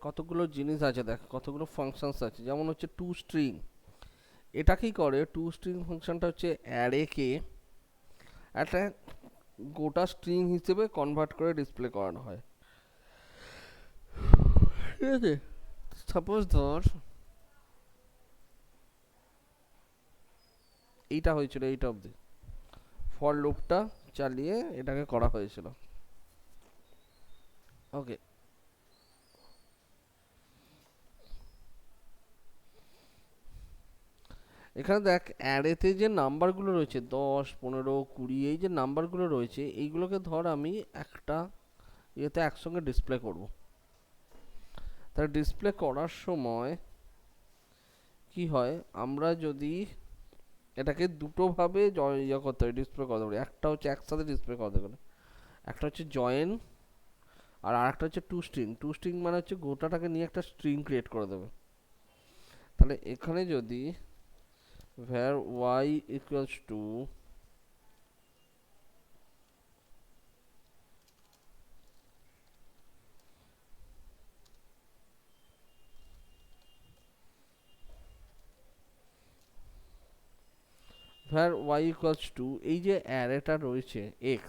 কতগুলো জিনিস আছে, দেখ কতগুলো ফাংশনস আছে। যেমন হচ্ছে টু স্ট্রিং, এটা কি করে, টু স্ট্রিং ফাংশনটা হচ্ছে অ্যারেকে একটা গোটা স্ট্রিং হিসেবে কনভার্ট করে ডিসপ্লে করানো হয়। ঠিক আছে, সাপোজ ধর এইটা হয়েছিল, এইটা অবধি ফর লুপটা চালিয়ে এটাকে করা হয়েছিল। ওকে, এখানে দেখ অ্যারেতে যে নাম্বারগুলো রয়েছে 10, 15, 20, এই যে নাম্বারগুলো রয়েছে এইগুলোকে ধর আমি একটা ইয়েতে একসঙ্গে ডিসপ্লে করব। তাহলে ডিসপ্লে করার সময় কি হয়, আমরা যদি এটাকে দুটোভাবে ইয়ে করতে হয়, ডিসপ্লে করতে পারি। একটা হচ্ছে একসাথে ডিসপ্লে করতে পারি, একটা হচ্ছে জয়েন, আর আরেকটা হচ্ছে টু স্ট্রিং। টু স্ট্রিং মানে হচ্ছে গোটাটাকে নিয়ে একটা স্ট্রিং ক্রিয়েট করে দেবে। তাহলে এখানে যদি var y equals to var y equals to এই যে অ্যারেটা রয়েছে x,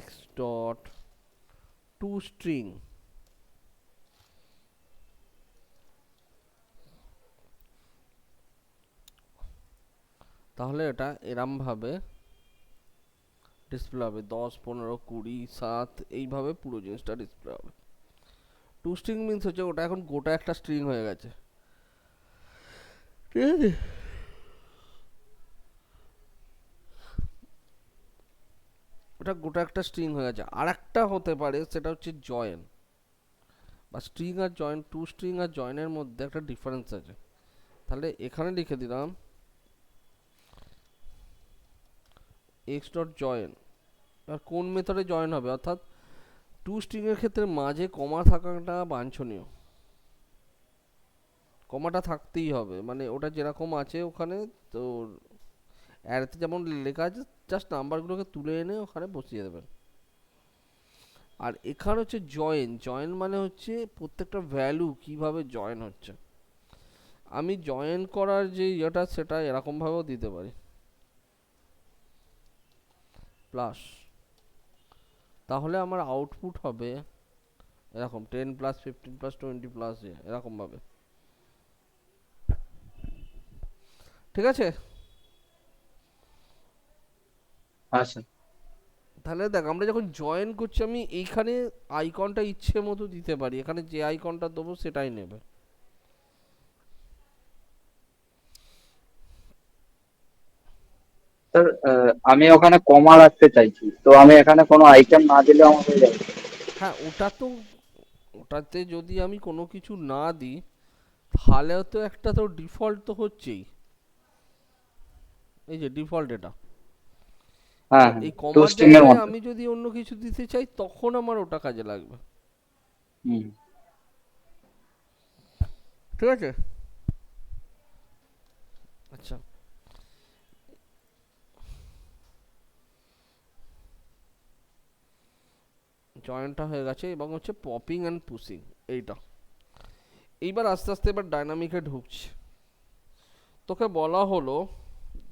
x dot two string, তাহলে এটা এরম ভাবে ডিসপ্লে হবে 10, 15, 20, 7, এইভাবে পুরো জিনিসটা ডিসপ্লে হবে। টু স্ট্রিং মিন্স হচ্ছে ওটা এখন গোটা একটা স্ট্রিং হয়ে গেছে। ঠিক আছে, ওটা গোটা একটা স্ট্রিং হয়ে গেছে। আর একটা হতে পারে সেটা হচ্ছে জয়েন, বা স্ট্রিং আর জয়েন, টু স্ট্রিং আর জয়েনের মধ্যে একটা ডিফারেন্স আছে। তাহলে এখানে লিখে দিলাম এক্স ডট জয়েন। আর কোন মেথডে জয়েন হবে, অর্থাৎ টু স্ট্রিং এর ক্ষেত্রে মাঝে কমা থাকাটা বাঞ্ছনীয়, কমাটা থাকতেই হবে, মানে ওটা যেরকম আছে ওখানে, তো অ্যারেতে যেমন লেখা আছে জাস্ট নাম্বারগুলোকে তুলে এনে ওখানে বসিয়ে দেবেন। আর এখানে হচ্ছে জয়েন, জয়েন মানে হচ্ছে প্রত্যেকটা ভ্যালু কিভাবে জয়েন হচ্ছে। আমি জয়েন করার যে ইয়েটা সেটা এরকমভাবেও দিতে পারি, প্লাস, তাহলে আমার আউটপুট হবে এরকম 10 + 15 + 20 এরকমভাবে। ঠিক আছে, আচ্ছা। তাহলে দেখ আমরা যখন জয়েন করছি আমি এইখানে আইকনটা ইচ্ছে মতো দিতে পারি, এখানে যে আইকনটা দেবো সেটাই নেবে। স্যার, আমি ওখানে কমা রাখতে চাইছি, তো আমি এখানে কোনো আইটেম না দিলে আমার হয়ে যাবে? হ্যাঁ, ওটা তো, ওটাতে যদি আমি কোনো কিছু না দিই তাহলে তো একটা তো ডিফল্ট তো হচ্ছেই, এই যে ডিফল্ট এটা। হ্যাঁ এবার হ্যাঁ, এই টু কমার স্ট্রিং এর জায়গায় মধ্যে। আমি যদি অন্য কিছু দিতে চাই তখন আমার ওটা কাজে লাগবে। হুম। ঠিক আছে, আচ্ছা, জয়েন্টটা হয়ে গেছে এবং হচ্ছে পপিং অ্যান্ড পুশিং এইটা। এইবার আস্তে আস্তে এবার ডাইনামিকে ঢুকছে। তোকে বলা হলো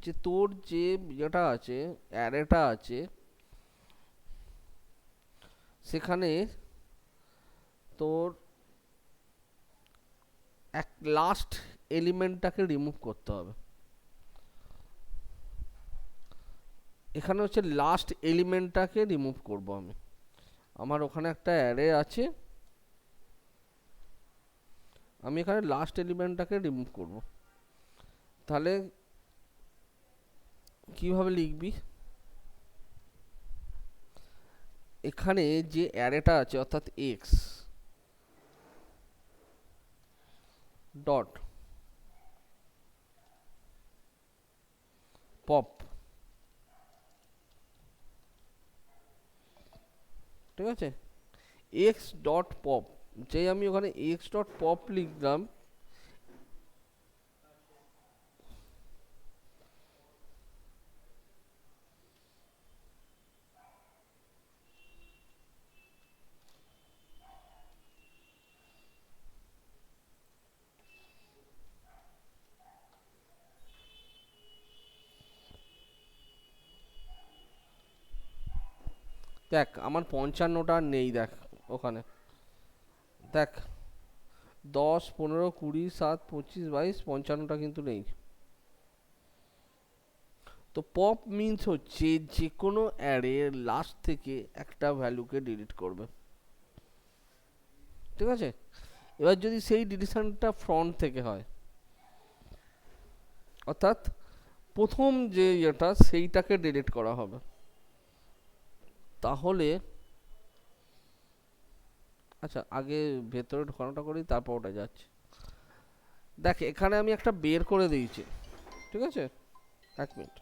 যে তোর যে ইয়েটা আছে, অ্যারেটা আছে, সেখানে তোর এক লাস্ট এলিমেন্টটাকে রিমুভ করতে হবে। এখানে হচ্ছে লাস্ট এলিমেন্টটাকে রিমুভ করব আমি। আমার ওখানে একটা অ্যারে আছে, আমি এখানে লাস্ট এলিমেন্টটাকে রিমুভ করব। তাহলে কিভাবে লিখবি, এখানে যে অ্যারেটা আছে অর্থাৎ এক্স ডট পপ, ঠিক আছে, এক্স ডট পপ, যেই আমি ওখানে এক্স ডট পপ লিখলাম, দেখ আমার 55টা নেই, দেখ ওখানে, দেখ 10 15 20 7 25 22 55টা কিন্তু নেই। তো পপ মিন্স হচ্ছে যে কোনো অ্যারের লাস্ট থেকে একটা ভ্যালুকে ডিলিট করবে, ঠিক আছে? এবার যদি সেই ডিলিশনটা ফ্রন্ট থেকে হয়, অর্থাৎ প্রথম যে ইয়েটা সেইটাকে ডিলিট করা হবে, তাহলে আচ্ছা আগে ভেতরে ঢোকানোটা করি তারপর ওটা যাচ্ছে। দেখ এখানে আমি একটা বের করে দিয়েছি, ঠিক আছে? এক মিনিট।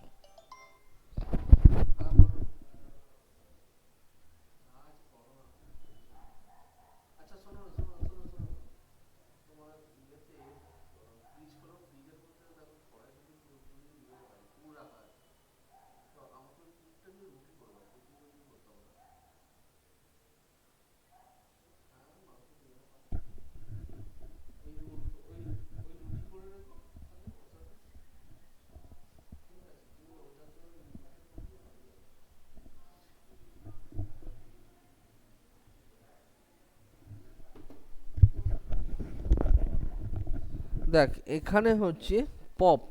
দেখ এখানে হচ্ছে পপ,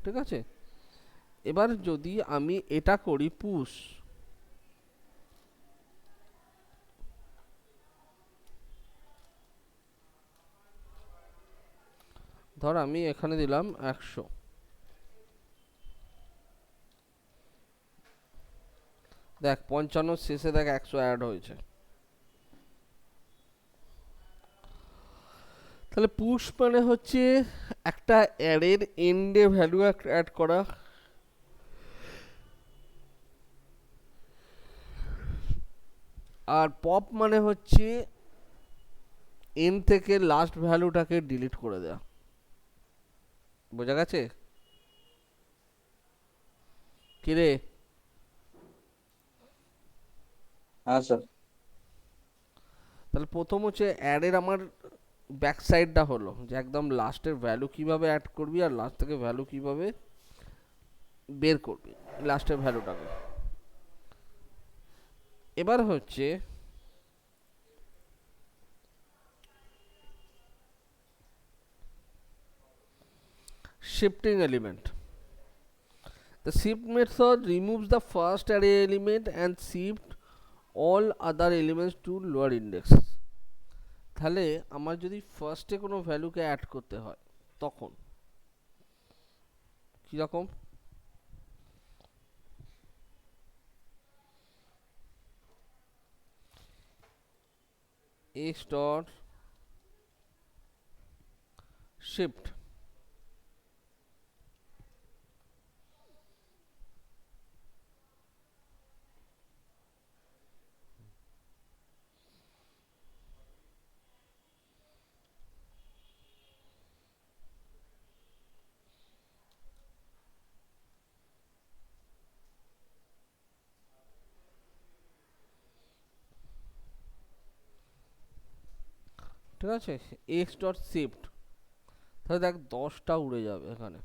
ঠিক আছে? এবার যদি আমি এটা করি পুশ, ধর আমি এখানে দিলাম 100, দেখ 55 শেষে দেখ 100 অ্যাড হয়েছে। তাহলে পুশ মানে হচ্ছে একটা অ্যারের এন্ডে ভ্যালু অ্যাড করা, আর পপ মানে হচ্ছে এন থেকে লাস্ট ভ্যালুটাকে ডিলিট করে দেওয়া। বোঝা গেছে? কিরে? হ্যাঁ স্যার। তাহলে প্রথম হচ্ছে অ্যাডের আমার ব্যাক সাইডটা হলো যে একদম লাস্টের ভ্যালু কিভাবে অ্যাড করবি আর লাস্ট থেকে ভ্যালু কিভাবে বের করবি, লাস্টের ভ্যালুটাকে। এবার হচ্ছে shifting element. The shift method removes the first array element and shift all other elements to lower index. তাহলে আমার যদি ফার্স্টে কোনো ভ্যালুকে অ্যাড করতে হয় তখন কীরকম? x ডট শিফট, ঠিক আছে? x ডট শিফট, তাহলে দেখ 10টা উড়ে যাবে এখানে।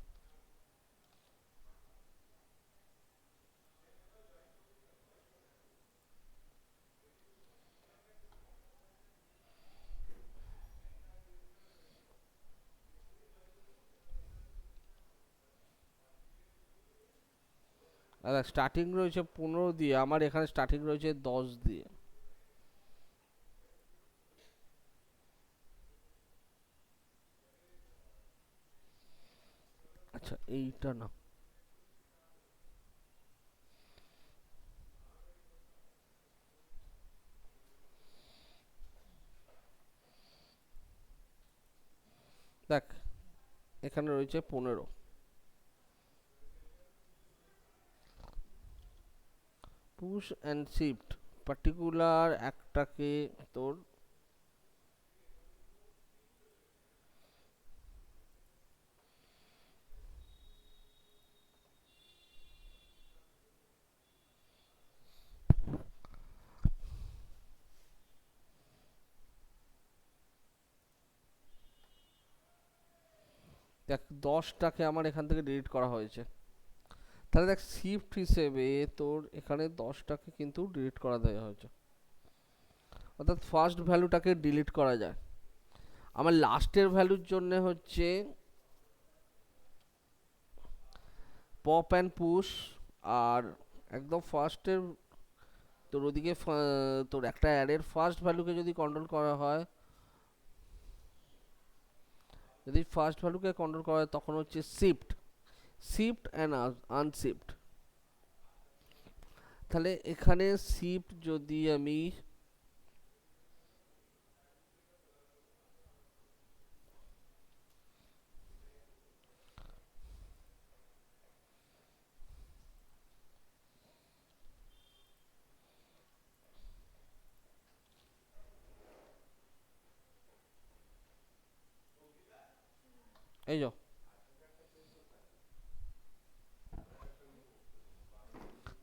আর স্টার্টিং রয়েছে 15 দিয়ে, আমার এখানে স্টার্টিং রয়েছে 10 দিয়ে। আচ্ছা এইটা না, দেখ এখানে রয়েছে 15, পুশ অ্যান্ড শিফট পার্টিকুলার একটাকে তোর দেখ 10টাকে আমার এখান থেকে ডিলিট করা হয়েছে, তাহলে দেখ শিফট হিসেবে তোর এখানে 10টাকে কিন্তু ডিলিট করা দেওয়া হয়েছে, অর্থাৎ ফার্স্ট ভ্যালুটাকে ডিলিট করা যায়। আমার লাস্টের ভ্যালুর জন্য হচ্ছে পপ অ্যান্ড পুশ, আর একদম ফার্স্টের তোর ওদিকে তোর একটা অ্যারের ফার্স্ট ভ্যালুকে যদি কন্ট্রোল করা হয়, যদি ফার্স্ট ভ্যালুকে কন্ট্রোল করা হয় তখন হচ্ছে শিফট, শিফট অ্যান্ড আনশিফট। তাহলে এখানে শিফট যদি আমি এই যো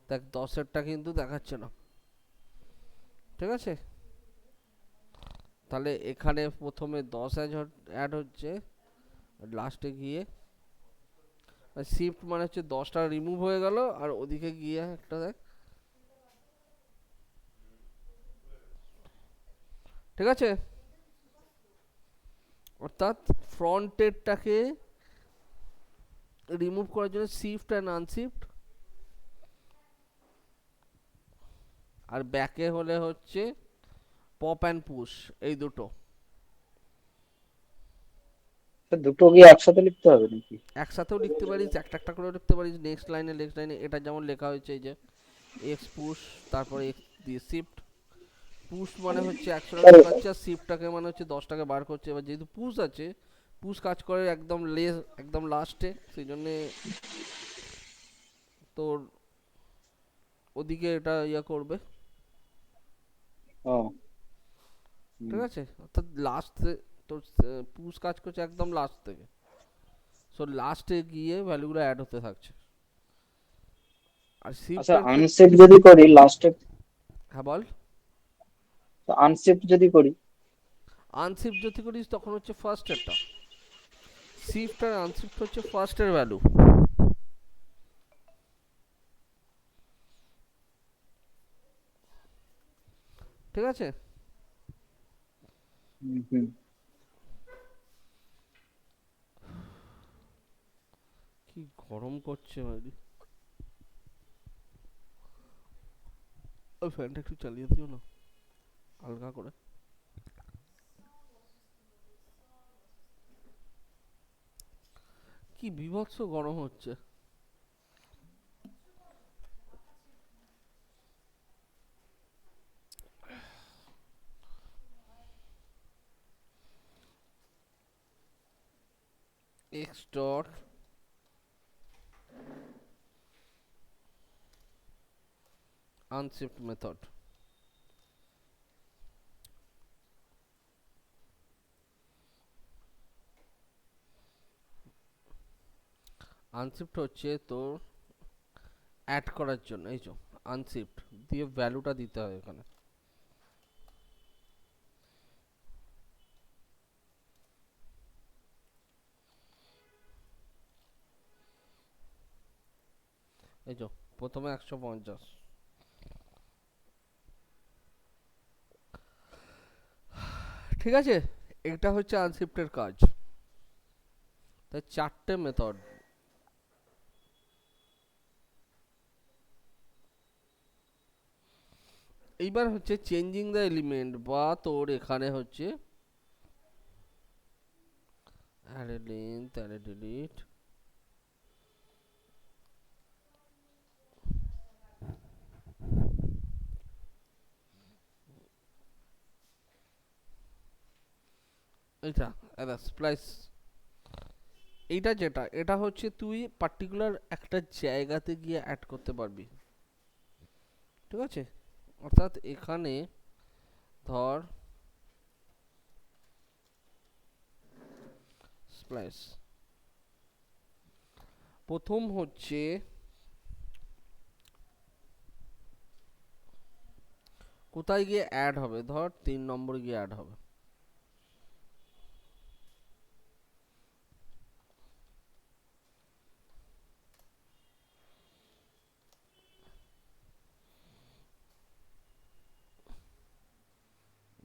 দেখ 10এরটা কিন্তু দেখাচ্ছে না, ঠিক আছে। তাহলে এখানে প্রথমে 10 অ্যাড হচ্ছে, লাস্টে গিয়ে শিফট মানে হচ্ছে 10টা রিমুভ হয়ে গেল, আর ওদিকে গিয়ে একটা দেখ, ঠিক আছে। অর্থাৎ ফ্রন্টেরটাকে রিমুভ করার জন্য শিফট অ্যান্ড আনশিফট, আর ব্যাকে হলে হচ্ছে পপ অ্যান্ড পুশ, এই দুটো। তো দুটো কি একসাথে লিখতে হবে নাকি? একসাথেও লিখতে পারিস, একটা একটা করেও লিখতে পারিস, নেক্সট লাইনে নেক্সট লাইনে। এটা যেমন লেখা হয়েছে এই যে এক্স পুশ, তারপরে এক্স দিয়ে শিফট। পুশ মানে হচ্ছে 100টা ঢোকাচ্ছে, আর শিফটটাকে মানে হচ্ছে 10টাকে বার করছে। এবার যেহেতু পুশ আছে, পুশ কাজ করে একদম একদম লাস্টে, সেই জন্যে তোর ওদিকে এটা ইয়া করবে, ও হুম। ঠিক আছে। অর্থাৎ লাস্ট তোর পুশ কাজ করছে একদম লাস্ট থেকে, সো লাস্টে গিয়ে ভ্যালুগুলো অ্যাড হতে থাকছে। আর আচ্ছা, শিফটের ক্ষেত্রে, আনশিফট যদি করি লাস্টে, হ্যাঁ বল। তো আনশিফট যদি করি, আনশিফট যদি করিস তখন হচ্ছে ফার্স্টেরটা, শিফট আর আনশিফট হচ্ছে ফার্স্টের ভ্যালু, ঠিক আছে। হুম হুম। কি গরম করছে ভাই, ওই ফ্যানটা একটু চালিয়ে দিও না হালকা করে। কি বীভৎস গরম হচ্ছে। X dot unshift method, unshift হচ্ছে তোর অ্যাড করার জন্য, এই যে আনশিফট দিয়ে ভ্যালুটা দিতে হয় এখানে, এই যে প্রথমে 150, ঠিক আছে। এটা হচ্ছে আনশিফটের কাজ। তাই 4টে মেথড। এইবার হচ্ছে চেঞ্জিং দ্য এলিমেন্ট, বা তোর এখানে হচ্ছে অ্যারে লেন্থ, অ্যারে ডিলিট, এইটা এটা স্প্লাইস। এইটা যেটা, এটা হচ্ছে তুই পার্টিকুলার একটা জায়গাতে গিয়ে অ্যাড করতে পারবি, ঠিক আছে। অর্থাৎ এখানে ধর স্প্লাইস, প্রথম হচ্ছে কোথায় গিয়ে অ্যাড হবে, ধর 3 নম্বর গিয়ে অ্যাড হবে,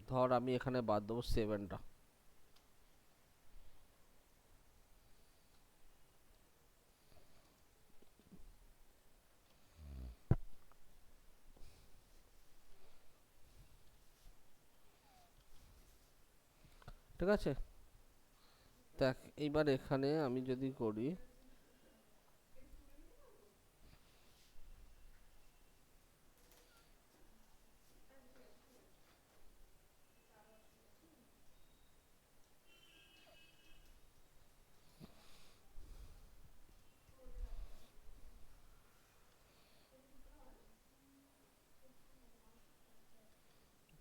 ধর আমি এখানে বাদ দেবো 7টা। ঠিক আছে, দেখ এইবার এখানে আমি যদি করি,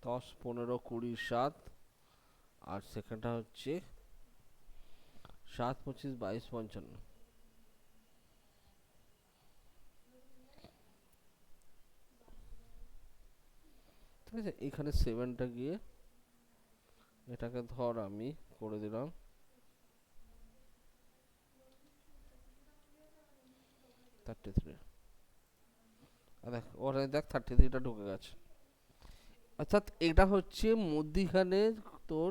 দশ, পনেরো, কুড়ি, সাত, আর সেখানটা হচ্ছে 7, 25, 22, 55। ঠিক আছে, এখানে 7টা গিয়ে এটাকে ধর আমি করে দিলাম 33। আর দেখ ওরা, দেখ 33টা ঢুকে গেছে। অর্থাৎ এটা হচ্ছে মধ্যিখানে তোর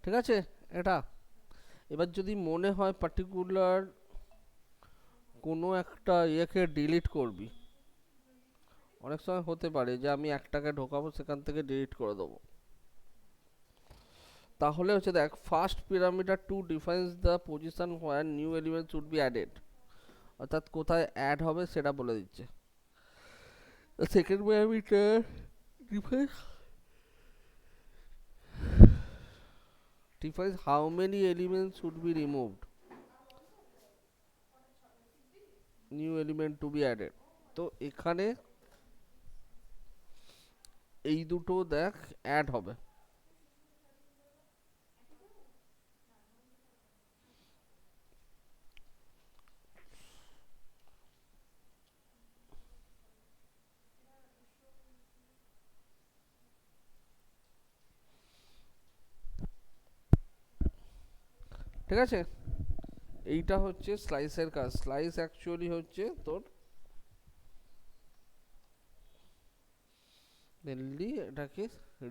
ঠিক আছে এটা। এবার যদি মনে হয় পার্টিকুলার কোনো একটা ইয়েকে ডিলিট করবি, অনেক সময় হতে পারে যে আমি একটাকে ঢোকাবো সেখান থেকে ডিলিট করে দেবো, তাহলে হচ্ছে দেখ first parameter two defines the position where new element should be added, অর্থাৎ কোথায় অ্যাড হবে সেটা বলে দিচ্ছে। Second parameter defines how many elements should be removed, new element to be added। তো এখানে এই দুটো দেখ অ্যাড হবে। ঠিক আছে, এইটা হচ্ছে স্লাইসের কাজ। স্লাইস অ্যাকচুয়ালি হচ্ছে তোর মেনলি এটাকে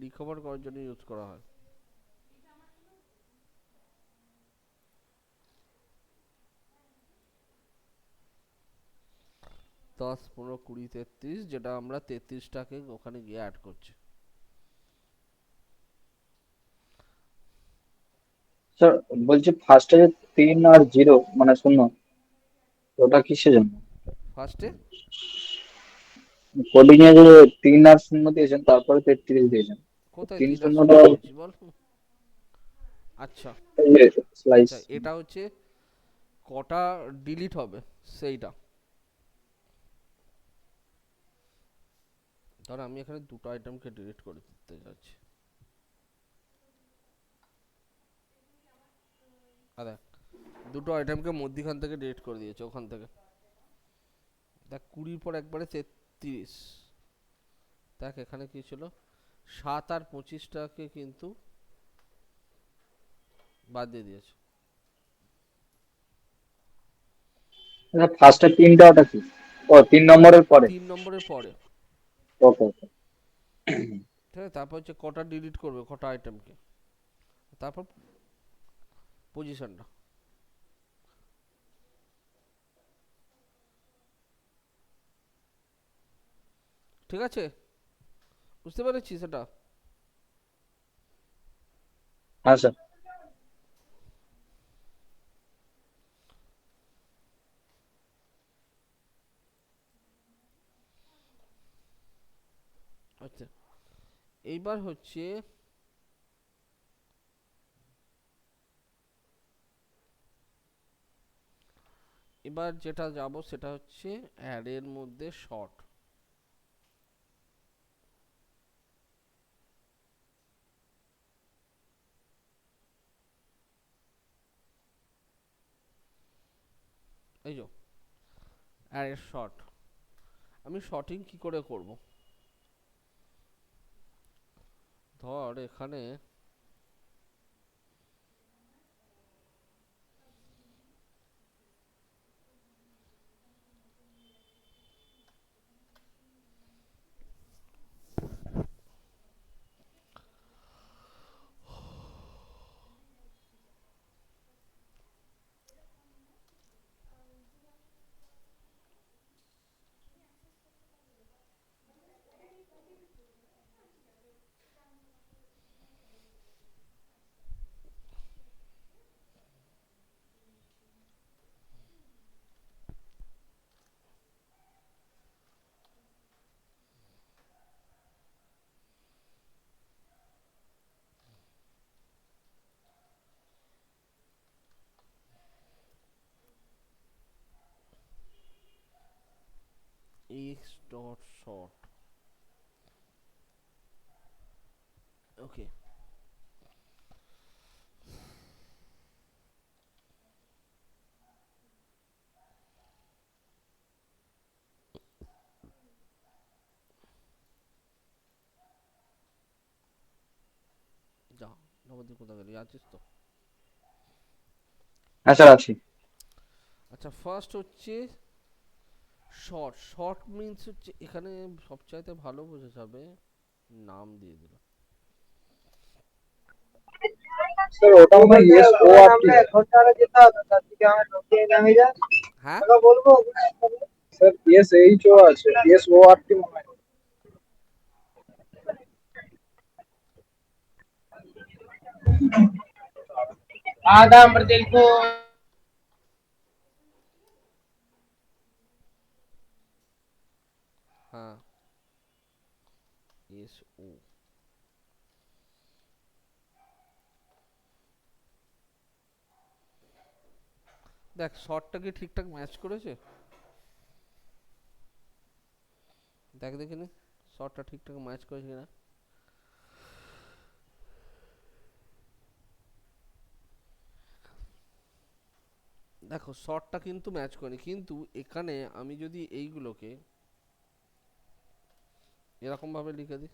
রিকভার করার জন্য ইউজ করা হয়। দশ, পনেরো, কুড়ি, 33, যেটা আমরা 33টাকে ওখানে গিয়ে অ্যাড করছি। স্যার বলছি ফার্স্টে যে 3 আর 0 মানে শূন্য, ওটা কিসের জন্য? ফার্স্টে কোডিং এ যে 3 আর 0 দিয়েছেন তারপরে 33 দিয়েছেন, কোথায় তিন 3 আর 0 শূন্যটা দিয়েছি বল? আচ্ছা, এই যে স্লাইস। আচ্ছা এটা হচ্ছে কটা ডিলিট হবে সেইটা। ধর আমি এখানে দুটো আইটেমকে ডিলিট করে দিতে যাচ্ছি। আরে দুটো আইটেমকে মধ্যিখান থেকে ডিলিট করে দিয়েছে ওখান থেকে। দেখ 20 পর একবারে 33। দেখ এখানে কি ছিল, 7 আর 25টাকে কিন্তু বাদ দিয়ে দিয়েছে। ফার্স্টের 3টা ওটা কি? ও 3 নম্বরের পরে। 3 নম্বরের পরে। ওকে ওকে। ঠিক আছে, তারপর হচ্ছে কটা ডিলিট করবে, কটা আইটেমকে, তারপর পজিশনটা। ঠিক আছে, বুঝতে পেরেছি সেটা? হ্যাঁ স্যার। আচ্ছা, এইবার হচ্ছে এবার যেটা যাব সেটা হচ্ছে অ্যারের মধ্যে শর্ট। এই যে অ্যারের শর্ট, আমি শর্টিং কি করে করব? ধর এখানে নবদ্বীপ কোথায় গেলি, আছিস তো? হ্যাঁ স্যার আছি। আচ্ছা, ফার্স্ট হচ্ছে শর্ট। শর্ট মিন্স হচ্ছে এখানে সবচাইতে ভালো বোঝা যাবে, নাম দিয়ে দিল। স্যার ওটা মনে হয় ইয়েস ও আর টি। হ্যাঁ, স্যার ইয়েস এইচ ও আছে, ইয়েস ও আর টি মনে হয়। आधा प्रदेश को হ্যাঁ, এস ও। দেখ শর্টটা কি ঠিকঠাক ম্যাচ করেছে, দেখ দেখিনি শর্টটা ঠিকঠাক ম্যাচ করেছে কিনা। দেখো শর্টটা কিন্তু ম্যাচ করেনি, কিন্তু এখানে আমি যদি এইগুলোকে এরকম ভাবে লিখে দিই,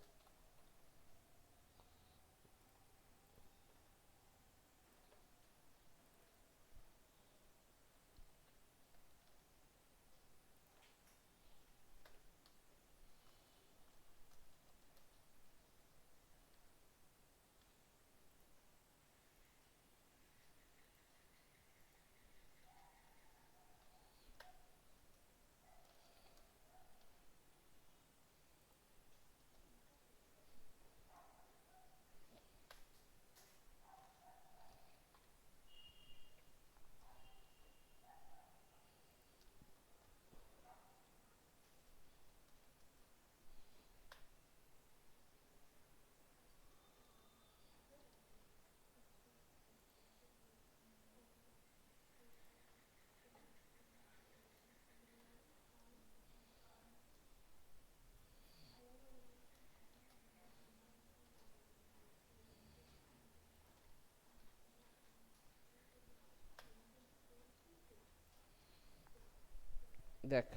দেখ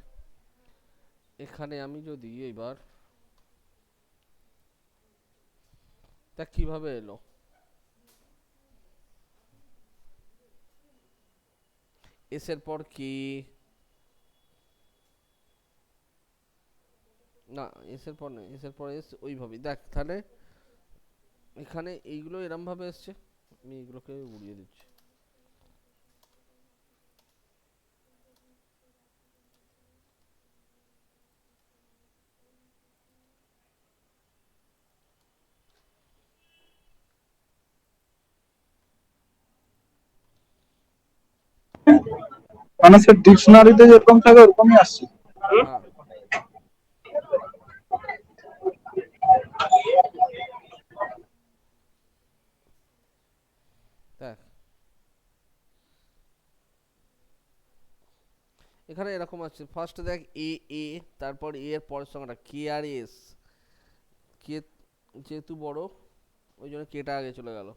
এখানে আমি যদি এইবার দেখ কিভাবে এলো, এস এর পর কি, না এস এর পর নেই, এস এর পর এস ওইভাবেই দেখ তাহলে এখানে এইগুলো এরম ভাবে এসছে, আমি এইগুলোকে উড়িয়ে দিচ্ছি। মানে স্যার ডিকশনারিতে যেরকম থাকে ওরকমই আসছে। হ্যাঁ, দেখ এখানে এরকম আছে, ফার্স্ট দেখ এ এ, তারপর এ এর পরের সংখ্যাটা কে আর এস, কে যেহেতু বড় ওই জন্য কেটা আগে চলে গেল।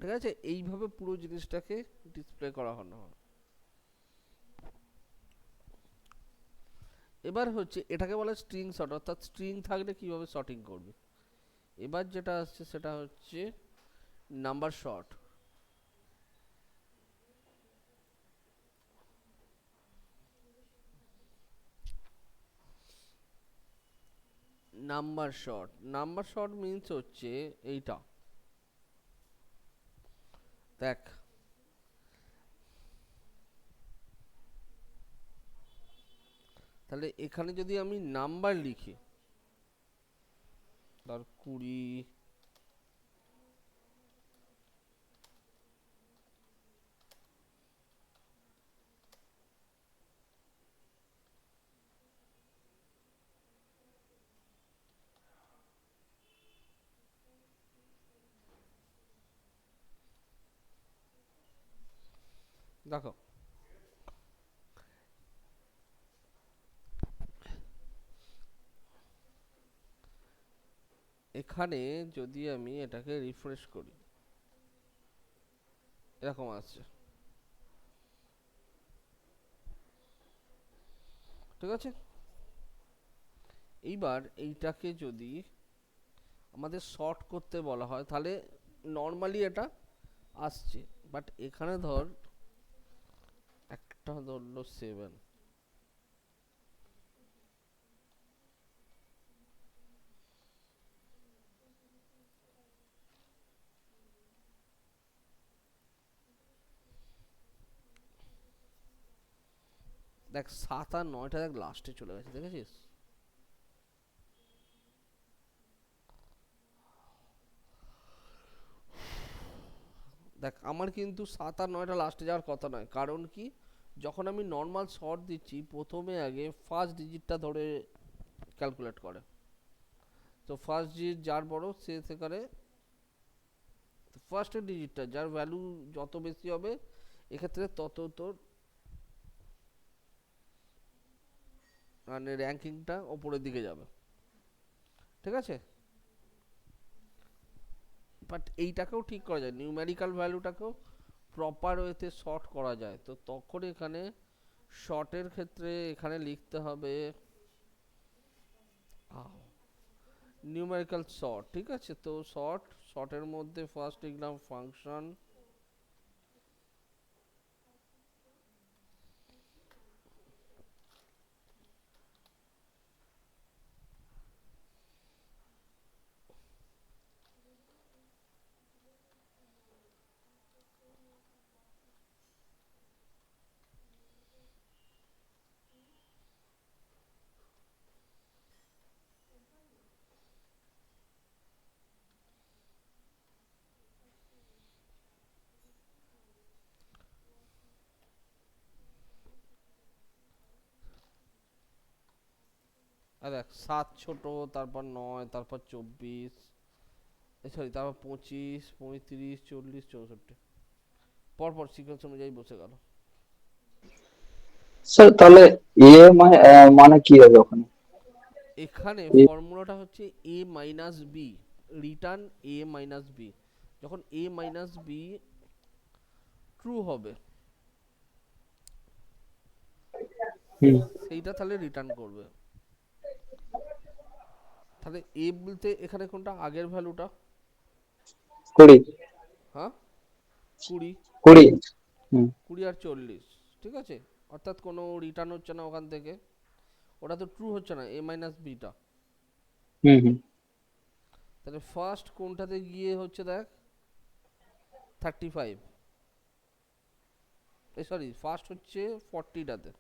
ঠিক আছে, এইভাবে পুরো জিনিসটাকে ডিসপ্লে করা হলো। এবার হচ্ছে এটাকে বলে স্ট্রিং শর্ট, অর্থাৎ স্ট্রিং থাকলে কিভাবে শর্টিং করবে। এবার যেটা আসছে সেটা হচ্ছে number short. Number short means হচ্ছে এইটা, দেখ তাহলে এখানে যদি আমি নাম্বার লিখি, ধর 20, দেখো এখানে যদি আমি এটাকে রিফ্রেশ করি এরকম আসছে। ঠিক আছে, এইবার এইটাকে যদি আমাদের শর্ট করতে বলা হয়, তাহলে নর্মালি এটা আসছে। বাট এখানে ধর একটা ধরলো 7, দেখ 7 আর 9টা দেখ লাস্টে চলে গেছে, দেখেছিস? দেখ আমার কিন্তু 7 আর 9টা লাস্টে যাওয়ার কথা নয়, কারণ কি, যখন আমি নর্মাল শর্ট দিচ্ছি প্রথমে আগে ফার্স্ট ডিজিটটা ধরে ক্যালকুলেট করে। তো ফার্স্ট ডিজিট যার বড় সে সেখানে ফার্স্ট ডিজিটটা যার ভ্যালু যত বেশি হবে এক্ষেত্রে তত তোর মানে র্যাঙ্কিংটা ওপরের দিকে যাবে, ঠিক আছে? বাট এইটাকেও ঠিক করা যায়, নিউমেরিক্যাল ভ্যালুটাকেও প্রপার ওয়েতে শর্ট করা যায়। তো তখন এখানে শর্টের ক্ষেত্রে এখানে লিখতে হবে নিউমেরিক্যাল শর্ট, ঠিক আছে? তো শর্টের মধ্যে ফার্স্ট লিখলাম ফাংশন, আর দেখ 7 ছোট, তারপর 9, তারপর 24, সরি তারপর 25, 35, 40, 64 পরপর সিকোয়েন্স অনুযায়ী বসে গেল। স্যার তাহলে এ মানে কি হবে ওখানে? এখানে এ ফর্মুলাটা হচ্ছে এ মাইনাস বি, রিটার্ন এ মাইনাস বি। যখন এ মাইনাস বি ট্রু হবে হুম, সেইটা তাহলে রিটার্ন করবে। তাহলে এ বলতে এখানে কোনটা আগের ভ্যালুটা? 20, হ্যাঁ 20, 20। হুম 20 আর 40, ঠিক আছে? অর্থাৎ কোনো রিটার্ন হচ্ছে না ওখান থেকে, ওটা তো ট্রু হচ্ছে না এ মাইনাস বিটা। হুম হুম তাহলে ফার্স্ট কোনটাতে গিয়ে হচ্ছে দেখ 35, সরি ফার্স্ট হচ্ছে 40টাতে,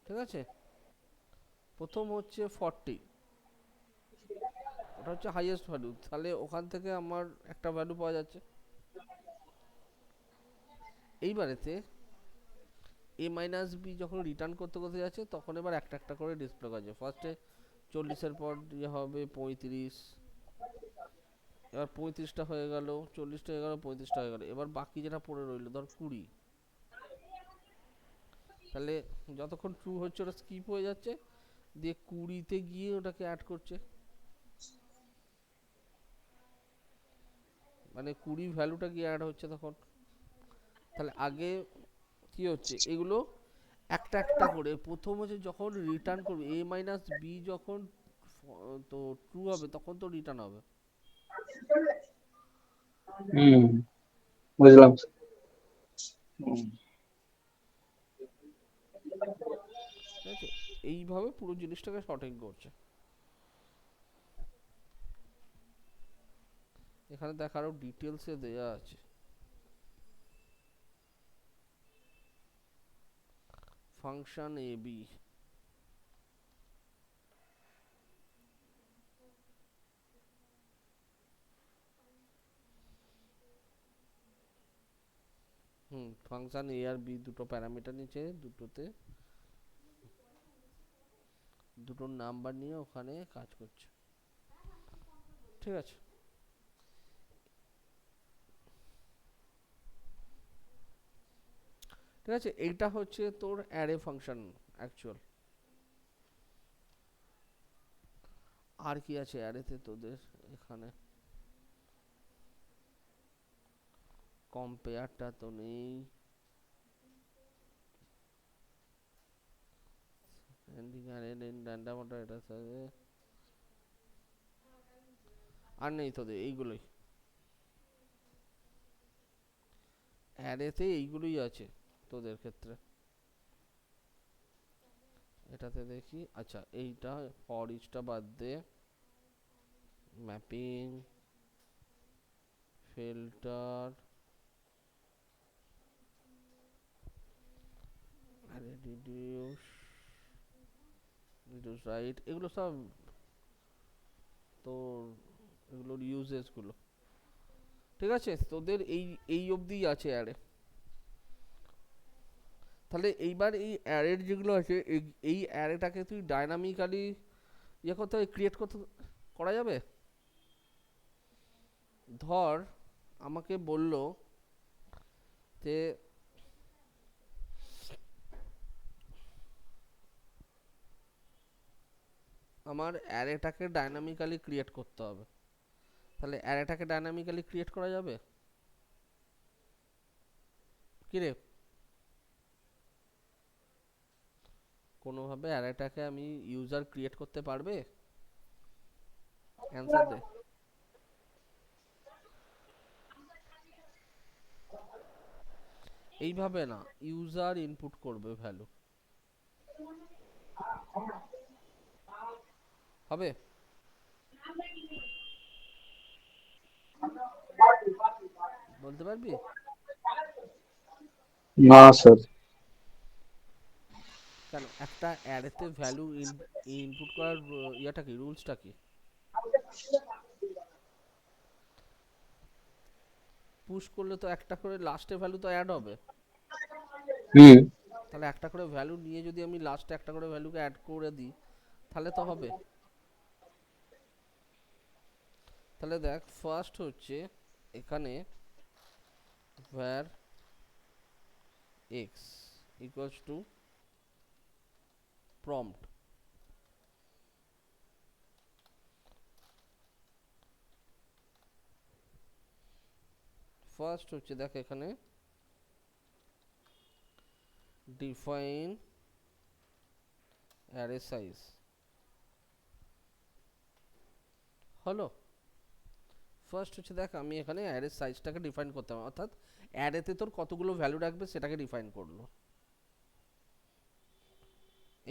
ঠিক আছে? প্রথম হচ্ছে 40, ওটা হচ্ছে হাইয়েস্ট ভ্যালু, তাহলে ওখান থেকে আমার একটা ভ্যালু পাওয়া যাচ্ছে। এইবারেতে এ মাইনাস বি যখন রিটার্ন করতে করতে যাচ্ছে তখন এবার একটা একটা করে ডিসপ্লে করছে। ফার্স্টে 40-এর পর ইয়ে হবে 35, এবার 35টা হয়ে গেল, 40টা হয়ে গেল, 35টা হয়ে গেল, এবার বাকি যেটা পড়ে রইলো ধর 20। তাহলে যতক্ষণ ট্রু হচ্ছে ওটা স্কিপ হয়ে যাচ্ছে, দিয়ে 20তে গিয়ে ওটাকে অ্যাড করছে, মানে 20 ভ্যালুটা গিয়ে অ্যাড হচ্ছে তখন। তাহলে আগে কি হচ্ছে এগুলো একটা একটা করে, প্রথম হচ্ছে যখন রিটার্ন করবে এ মাইনাস বি, যখন তো ট্রু হবে তখন তো রিটার্ন হবে, হুম, বুঝলাম। হুম, ঠিক আছে? এইভাবে পুরো জিনিসটাকে শর্টিং করছে। এখানে দেখ আরো ডিটেলসে দেয়া আছে। Function A B, function A R B দুটো প্যারামিটার নিচে, দুটোতে দুটো নাম্বার নিয়ে ওখানে কাজ করছে, ঠিক আছে? ঠিক আছে, এইটা হচ্ছে তোর অ্যারে ফাংশন অ্যাকচুয়াল। আর কি আছে অ্যারেতে তোদের? এখানে কম্পেয়ারটা তো নেই, ending array in random order, এটা আর নেই তোদের এইগুলোই, অ্যারেতে এইগুলোই আছে তোদের ক্ষেত্রে। এটাতে দেখি, আচ্ছা এইটা ফর ইচটা বাদ দে, mapping, filter, reduce, reduce right, এগুলো সব তোর এগুলোর ইউজেস গুলো। ঠিক আছে, তোদের এই এই অবধি আছে অ্যারে। তাহলে এইবার এই অ্যারের যেগুলো আছে এই অ্যারেটাকে তুই ডাইনামিক্যালি ইয়ে করতে ক্রিয়েট করতে করা যাবে। ধর আমাকে বললো যে আমার অ্যারেটাকে ডাইনামিক্যালি ক্রিয়েট করতে হবে, তাহলে অ্যারেটাকে ডাইনামিক্যালি ক্রিয়েট করা যাবে কি রে? কোনোভাবে অ্যারেটাকে আমি ইউজার ক্রিয়েট করতে পারবে? অ্যান্সার দে। এইভাবে না, ইউজার ইনপুট করবে ভ্যালু, হবে? বলতে পারবি? না স্যার। কেন, একটা অ্যারেতে ভ্যালু ইনপুট করার ইয়াটা কি, রুলসটা কি? পুশ করলে তো একটা করে লাস্টে ভ্যালু তো অ্যাড হবে, হুম। তাহলে একটা করে ভ্যালু নিয়ে যদি আমি লাস্টে একটা করে ভ্যালুকে অ্যাড করে দিই তাহলে তো হবে। তাহলে দেখ, ফার্স্ট হচ্ছে এখানে var x equals to prompt, first হচ্ছে দেখ এখানে define array size হলো। ফার্স্ট হচ্ছে দেখ আমি এখানে অ্যারে সাইজটাকে ডিফাইন করতে হবে, অর্থাৎ অ্যারেতে তোর কতগুলো ভ্যালু রাখবে সেটাকে ডিফাইন করলো।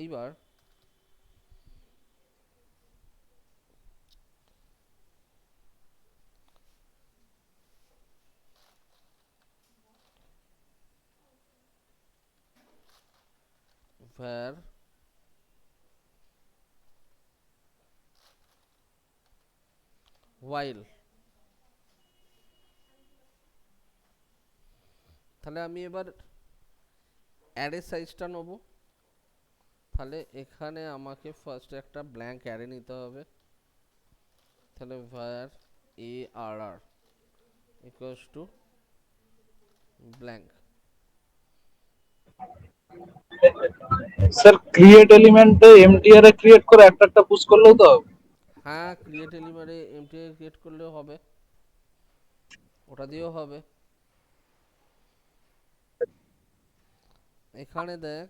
এইবার var while, তাহলে আমি এবার অ্যারে সাইজটা নেব। তাহলে এখানে আমাকে ফার্স্ট একটা ব্ল্যাঙ্ক অ্যারে নিতে হবে, তাহলে var arr equals to blank। Sir create এলিমেন্টে এমটিআর ক্রিয়েট করে একটা একটা পুশ করলেও তো হবে। হ্যাঁ, ক্রিয়েট এলিমেন্টে এমটি ক্রিয়েট করলেও হবে, ওটা দিয়েও হবে। এখানে দেখ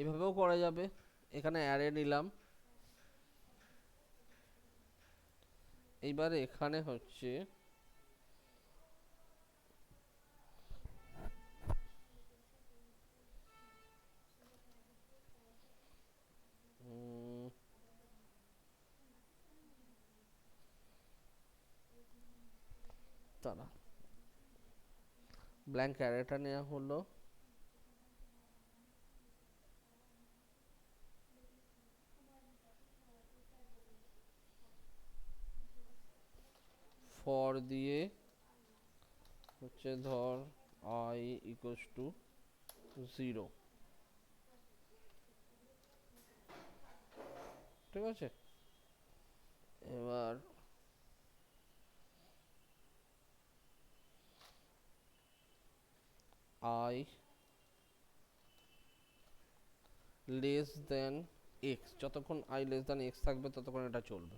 এভাবেও করা যাবে, এখানে অ্যারে নিলাম, এইবার এখানে হচ্ছে তারা ব্ল্যাঙ্ক অ্যারেটা নেওয়া হলো, ফর দিয়ে হচ্ছে ধর i ইকুয়ালস টু 0, ঠিক আছে। এবার i লেস দেন x, যতক্ষণ i লেস দেন x থাকবে ততক্ষণ এটা চলবে।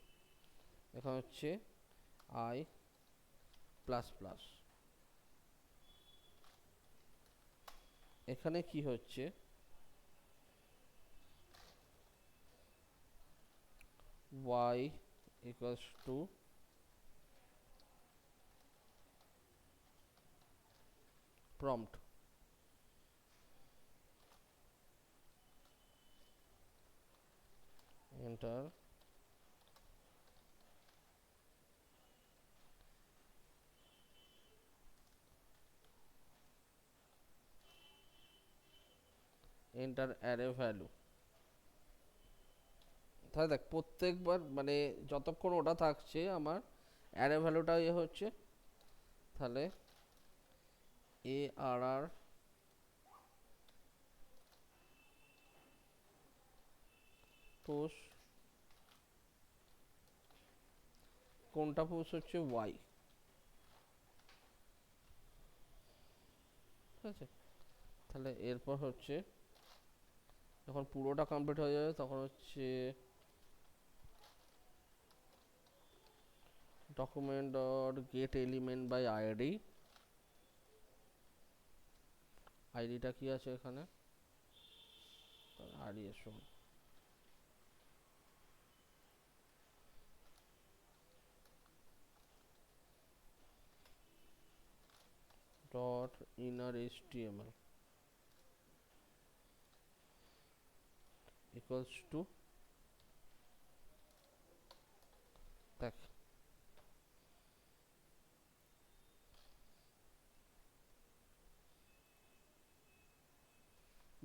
এখন হচ্ছে i প্লাস প্লাস, এখানে কি হচ্ছে y equals to prompt enter array value। তাহলে দেখ প্রত্যেকবার মানে যতক্ষণ ওটা থাকছে আমার অ্যারে ভ্যালুটা হচ্ছে, তাহলে arr পুশ, কোনটা পুশ হচ্ছে y, ঠিক আছে। তাহলে এরপর হচ্ছে যখন পুরোটা কমপ্লিট হয়ে যাবে তখন হচ্ছে document dot get element by id, আইডিটা কি আছে এখানে id এর সমান dot inner html equals to দেখ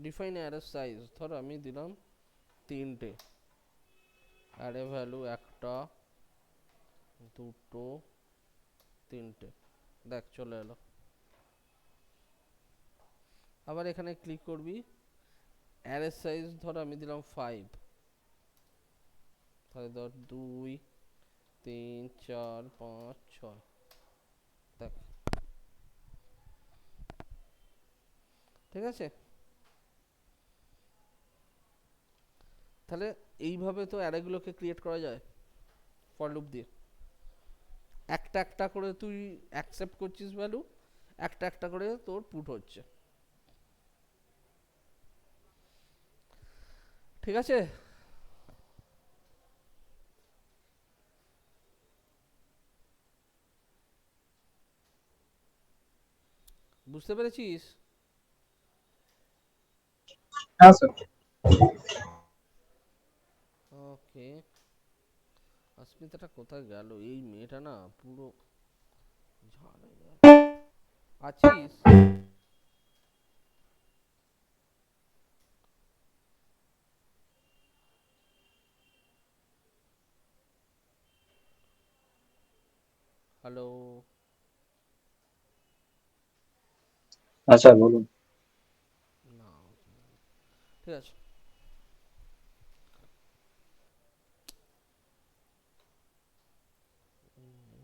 ডিফাইন অ্যারে সাইজ, ধর আমি দিলাম 3টে, অ্যারে ভ্যালু 1টা 2টো 3টে, দেখ চলে এলো। আবার এখানে ক্লিক করবি, অ্যারে সাইজ ধর আমি দিলাম 5, তাহলে ধর 2 3 4 5 6, দেখ ঠিক আছে। তাহলে এইভাবে তো অ্যারেগুলোকে ক্রিয়েট করা যায় ফর লুপ দিয়ে, একটা একটা করে তুই অ্যাকসেপ্ট করছিস ভ্যালু, একটা একটা করে তোর পুট হচ্ছে, ঠিক আছে। বুঝতে পেরেছিস? হ্যাঁ স্যার। ওকে, অস্মিতাটা কোথায় গেল? এই মেয়েটা না পুরো ঝাড়ে আছিস? হ্যালো, আচ্ছা বলুন। না ঠিক আছে।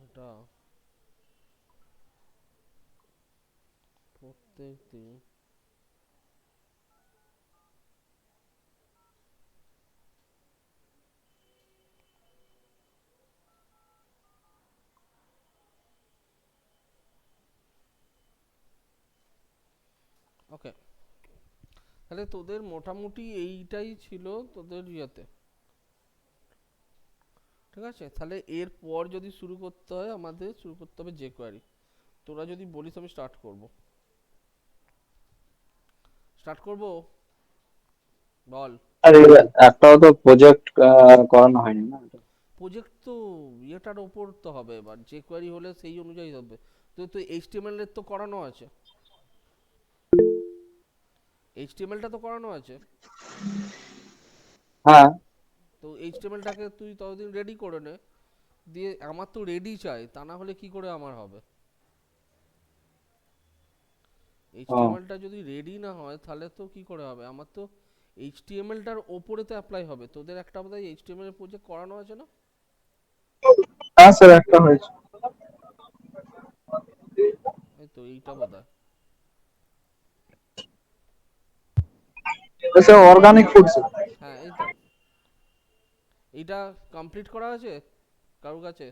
এটা প্রত্যেক দিন ওকে। তাহলে তোদের মোটামুটি এইটাই ছিল তোদের ইয়েতে, ঠিক আছে। তাহলে এরপর যদি শুরু করতে হয় আমাদের শুরু করতে হবে jQuery। তোরা যদি বলিস আমি স্টার্ট করব, স্টার্ট করব, বল। আর একটাও তো প্রজেক্ট করানো হয়নি না। প্রজেক্ট তো ইয়েটার ওপর তো হবে, এবার jQuery হলে সেই অনুযায়ী হবে। তো তো HTML এর তো করানো আছে, HTML-টা তো করানো আছে, হ্যাঁ তো HTML-টাকে তুই ততদিন রেডি করে নে। দিয়ে আমার তো রেডি চাই, তা না হলে কি করে আমার হবে? ও HTML-টা যদি রেডি না হয় তাহলে তো কি করে হবে? আমার তো HTML-টার ওপরে তো অ্যাপ্লাই হবে। তোদের একটা বোধহয় HTML এর প্রজেক্ট করানো আছে না? হ্যাঁ স্যার, একটা হয়েছে। এই তো এইটা বোধহয়। Sir organic food sir. হ্যাঁ এই তো, এইটা কমপ্লিট করা আছে কারোর কাছে?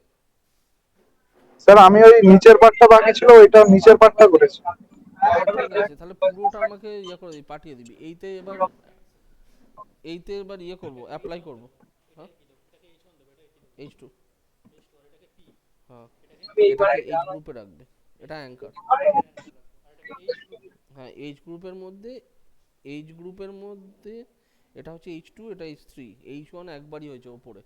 স্যার আমি ওই নিচের পার্টটা বাকি ছিল, ওইটা নিচের পার্টটা করেছি। ঠিক আছে, তাহলে পুরোটা আমাকে ইয়ে করে দিবি, পাঠিয়ে দিবি। এইতে এবার ইয়ে করব, অ্যাপ্লাই করব। হ্যাঁ H2, হ্যাঁ, এটাকে এইচ গ্রুপে রাখবে, এটা অ্যাঙ্কার। হ্যাঁ, এইচ গ্রুপের মধ্যে এটা হচ্ছে H2, এটা H3, H1 একবারই হয়েছে ওপরে।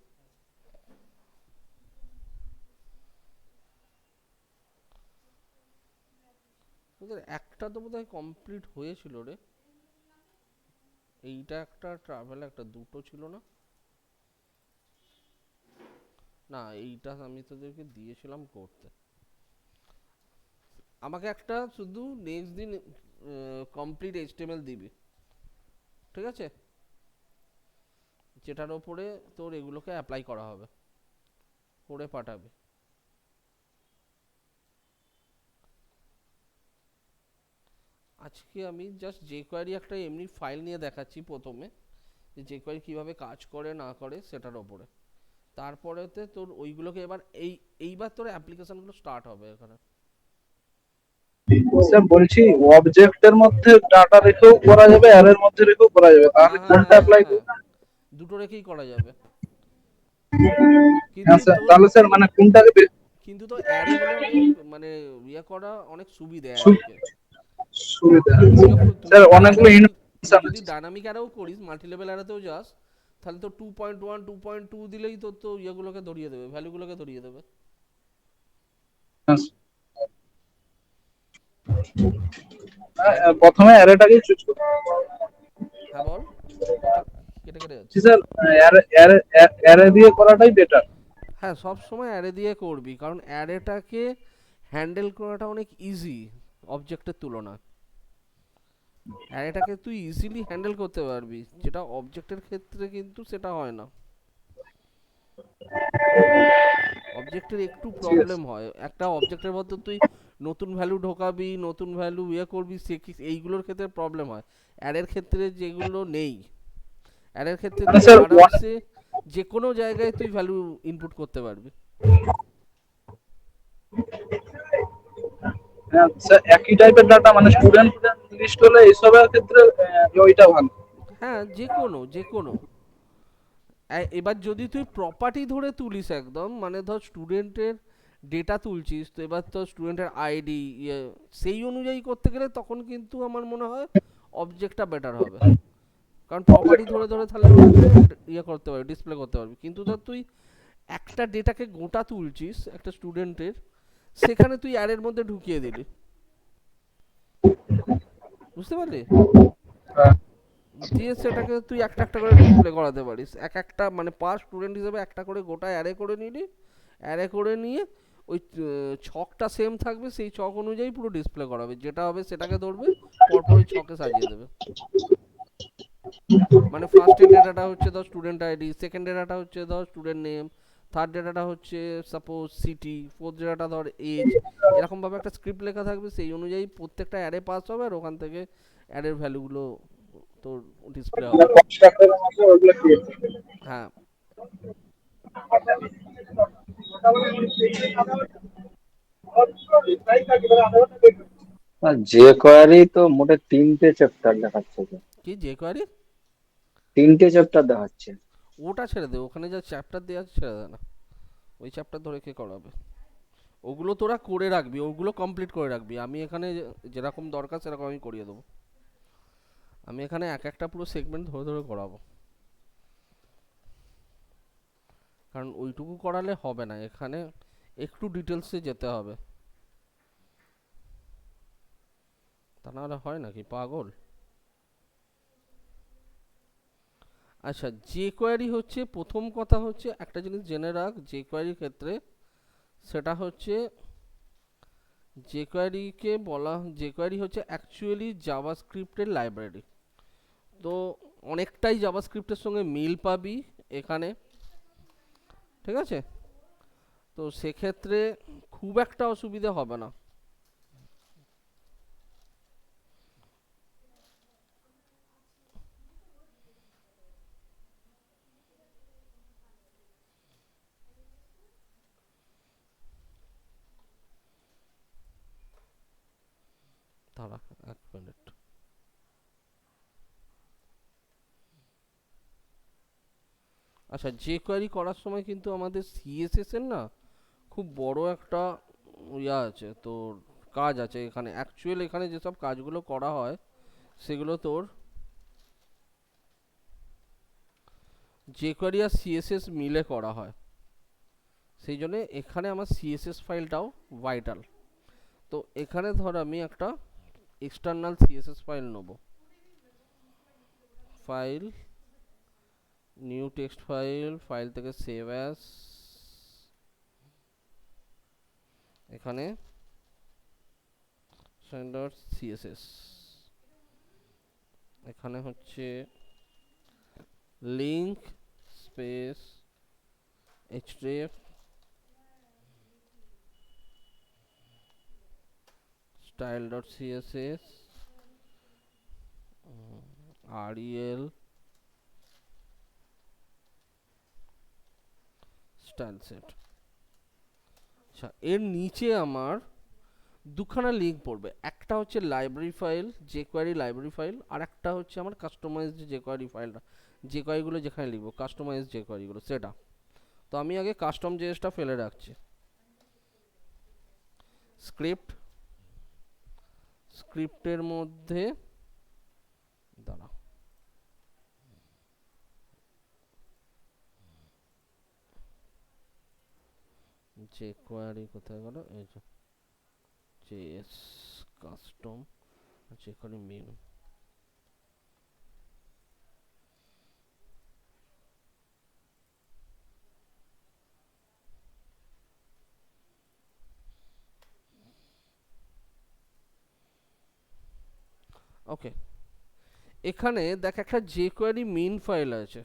তোদের একটা তো বোধহয় কমপ্লিট হয়েছিল রে, এইটা একটা, ট্রাভেল একটা, দুটো ছিল না? না, এইটা আমি তোদেরকে দিয়েছিলাম করতে। আমাকে একটা শুধু নেক্সট দিন কমপ্লিট এইচটিএমএল দিবি, ঠিক আছে, যেটার ওপরে তোর এগুলোকে অ্যাপ্লাই করা হবে, করে পাঠাবি। আজকে আমি জাস্ট jQuery একটা এমনি ফাইল নিয়ে দেখাচ্ছি প্রথমে, যে jQuery কীভাবে কাজ করে না করে সেটার ওপরে। তারপরেতে তোর ওইগুলোকে এবার এইবার তোর অ্যাপ্লিকেশনগুলো স্টার্ট হবে এখানে। স্যার বলছি অবজেক্টের মধ্যে ডাটা রেখেও করা যাবে, অ্যারের মধ্যে রেখেও করা যাবে, তাহলে হ্যাঁ হ্যাঁ কোনটা হ্যাঁ অ্যাপ্লাই হ্যাঁ, করব? দুটো রেখেই করা যাবে, হ্যাঁ কিন্তু স্যার, তোর তাহলে স্যার মানে কোনটাকে কিন্তু তো অ্যারে হলে অনেক মানে ইয়ে করা অনেক সুবিধে সু- অ্যারেকে। সুবিধা তুমি আছে? যখন তুমি স্যার যদি অনেকগুলো ডাইনামিক তুমি ইনফরমেশন যদি আছে। ডাইনামিক অ্যারেও করিস, মাল্টি লেভেল অ্যারেতেও যাস, তাহলে তো 2.1 2.2 দিলেই তোর তো ইয়েগুলোকে ধরিয়ে দেবে, ভ্যালুগুলোকে ধরিয়ে দেবে। হ্যাঁ, অ্যারে, প্রথমে অ্যারেটাকেই চুজ করব। হ্যাঁ বল, কথা কেটে কেটে যাচ্ছে। জি স্যার, অ্যারে অ্যারে অ্যারে দিয়ে করাটাই বেটার। হ্যাঁ, সব সময় অ্যারে দিয়ে করবি, কারণ অ্যারেটাকে হ্যান্ডেল করাটা অনেক ইজি অবজেক্টের তুলনায়। অ্যারেটাকে তুই ইজিলি হ্যান্ডেল করতে পারবি, যেটা অবজেক্টের ক্ষেত্রে কিন্তু সেটা হয় না। অবজেক্টের একটু ঠিক আছে। প্রবলেম হয়, একটা অবজেক্টের মধ্যে তুই নতুন ভ্যালু ঢোকাবি, নতুন ভ্যালু ইয়ে করবি, সে এইগুলোর ক্ষেত্রে প্রবলেম হয়। অ্যারের ক্ষেত্রে যেগুলো নেই, অ্যারের ক্ষেত্রে মানে তুই স্যার আরামসে যে কোনো জায়গায় তুই ভ্যালু ইনপুট করতে পারবি। হ্যাঁ স্যার, একই টাইপের ডাটা মানে স্টুডেন্ট লিস্ট হলে এইসবের ক্ষেত্রে ওইটা ভালো। হ্যাঁ, যে কোনো যে কোনো এবার যদি তুই প্রপার্টি ধরে তুলিস একদম, মানে ধর স্টুডেন্টের ডেটা তুলছিস, তো এবার তো স্টুডেন্টের আইডি ইয়ে সেই অনুযায়ী করতে গেলে তখন কিন্তু আমার মনে হয় অবজেক্টটা বেটার হবে, কারণ প্রপার্টি ধরে ধরে তাহলে ওটাকে ইয়ে করতে পারবি, ডিসপ্লে করতে পারবি। কিন্তু ধর তুই একটা ডেটাকে গোটা তুলছিস একটা স্টুডেন্টের, সেখানে তুই অ্যারের মধ্যে ঢুকিয়ে দিলি, বুঝতে পারলি, হ্যাঁ, দিয়ে সেটাকে তুই একটা একটা করে ডিসপ্লে করাতে পারিস, এক একটা মানে পার স্টুডেন্ট হিসেবে একটা করে গোটা অ্যারে করে নিলি, অ্যারে করে নিয়ে ওই ছকটা সেম থাকবে, সেই ছক অনুযায়ী পুরো ডিসপ্লে করাবে, যেটা হবে সেটাকে ধরবে, পরপর ওই ছকে সাজিয়ে দেবে। মানে ফার্স্টের ডেটাটা হচ্ছে ধর স্টুডেন্ট আইডি, সেকেন্ড ডেটাটা হচ্ছে ধর স্টুডেন্ট নেম, থার্ড ডেটাটা হচ্ছে সাপোজ সিটি, ফোর্থ ডেটাটা ধর এজ, এরকমভাবে একটা স্ক্রিপ্ট লেখা থাকবে, সেই অনুযায়ী প্রত্যেকটা অ্যারে পাস হবে, আর ওখান থেকে অ্যারের ভ্যালুগুলো তোর ডিসপ্লে মানে হবে। কনস্ট্রাক্টরের মধ্যে ওইগুলো ক্রিয়েট করতে হবে। হ্যাঁ, আর যে কোয়ারি তো মোটে 3টে চ্যাপ্টার দেখাচ্ছে তো। কি যে কোয়ারি? 3টে চ্যাপ্টার দেখাচ্ছে। ওটা ছেড়ে দে, ওখানে যা চ্যাপ্টার দেওয়া আছে ছেড়ে দে না, ওই চ্যাপ্টার ধরে কে করাবে? ওগুলো তোরা করে রাখবি, ওগুলো কমপ্লিট করে রাখবি, আমি এখানে যেরকম দরকার সেরকম আমি করিয়ে দেবো। আমি এখানে এক একটা পুরো সেগমেন্ট ধরে ধরে করাবো, কারণ ওইটুকু করালে হবে না, এখানে একটু ডিটেলসে যেতে হবে, তা নাহলে হয় নাকি পাগল? আচ্ছা, যে কোয়ারি হচ্ছে, প্রথম কথা হচ্ছে একটা জিনিস জেনে রাখ যে কোয়ারির ক্ষেত্রে, সেটা হচ্ছে যে কোয়ারি হচ্ছে অ্যাকচুয়ালি জাভাস্ক্রিপ্টের লাইব্রেরি। তো অনেকটাই জাভাস্ক্রিপ্টের সঙ্গে মিল পাবি এখানে, ঠিক আছে, তো সেক্ষেত্রে খুব একটা অসুবিধা হবে না। দাঁড়া 1 মিনিট। আচ্ছা, যে কোয়ারি করার সময় কিন্তু আমাদের সিএসএস এর না খুব বড় একটা ইয়া আছে তোর, কাজ আছে এখানে। অ্যাকচুয়াল এখানে যেসব কাজগুলো করা হয় সেগুলো তোর jQuery আর সিএসএস মিলে করা হয়। সেই জন্য এখানে আমার সিএসএস ফাইলটাও ভাইটাল। তো এখানে ধর আমি একটা এক্সটার্নাল সিএসএস ফাইল নেব। File, new text file, file থেকে সেভ অ্যাজ, এখানে স্ট্যান্ডার্ড সিএসএস, এখানে হচ্ছে link space href style.css rel style set। আচ্ছা, এর নিচে আমার দুখানা লিঙ্ক পড়বে, একটা হচ্ছে library file, jQuery library file, আর একটা হচ্ছে আমার কাস্টমাইজড jQuery ফাইলটা, jQuery গুলো যেখানে লিখবো কাস্টমাইজড jQuery গুলো সেটা। তো আমি আগে কাস্টম জেএসটা ফেলে রাখছি। স্ক্রিপ্ট, স্ক্রিপ্টের মধ্যে দাঁড়া, jQuery কোথায় গেল, এই যে js কাস্টম jQuery মেন। ওকে, এখানে দেখ একটা jQuery মেইন ফাইল আছে।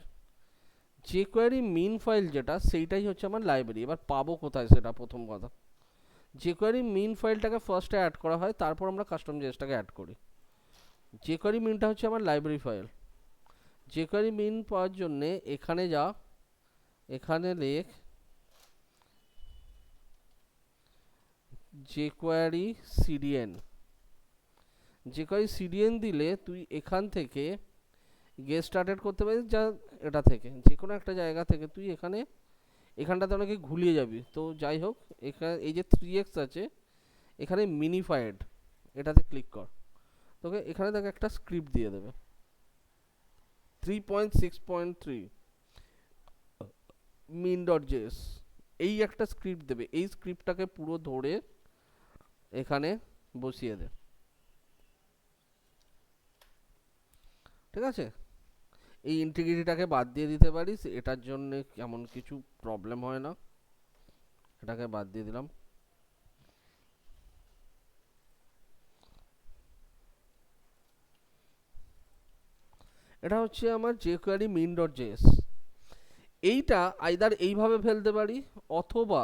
jQuery মেইন ফাইল যেটা, সেইটাই হচ্ছে আমার লাইব্রেরি। এবার পাবো কোথায় সেটা প্রথম কথা। jQuery মেইন ফাইলটাকে ফার্স্টে অ্যাড করা হয়, তারপর আমরা কাস্টম জেএসটাকে অ্যাড করি। jQuery মেইনটা হচ্ছে আমার লাইব্রেরি ফাইল। jQuery মেইন পাওয়ার জন্যে এখানে যা, এখানে লেখ jQuery cdn। jQuery cdn দিলে তুই এখান থেকে গেট স্টার্টেড করতে পারিস, যা এটা থেকে যে কোনো একটা জায়গা থেকে তুই এখানে, এখানটাতে অনেকে ঘুলিয়ে যাবি। তো যাই হোক, এখানে এই যে 3x আছে, এখানে মিনিফাইড এটাতে ক্লিক কর, তোকে এখানে দেখ একটা স্ক্রিপ্ট দিয়ে দেবে 3.6.3 min.js, এই একটা স্ক্রিপ্ট দেবে। এই স্ক্রিপ্টটাকে পুরো ধরে এখানে বসিয়ে দে, ঠিক আছে? এই ইন্টিগ্রিটিটাকে বাদ দিয়ে দিতে পারিস, এটার জন্য এমন কিছু প্রবলেম হয় না, এটাকে বাদ দিয়ে দিলাম। এটা হচ্ছে আমার jQuery min.js। এইটা আইদার এইভাবে ফেলতে পারি, অথবা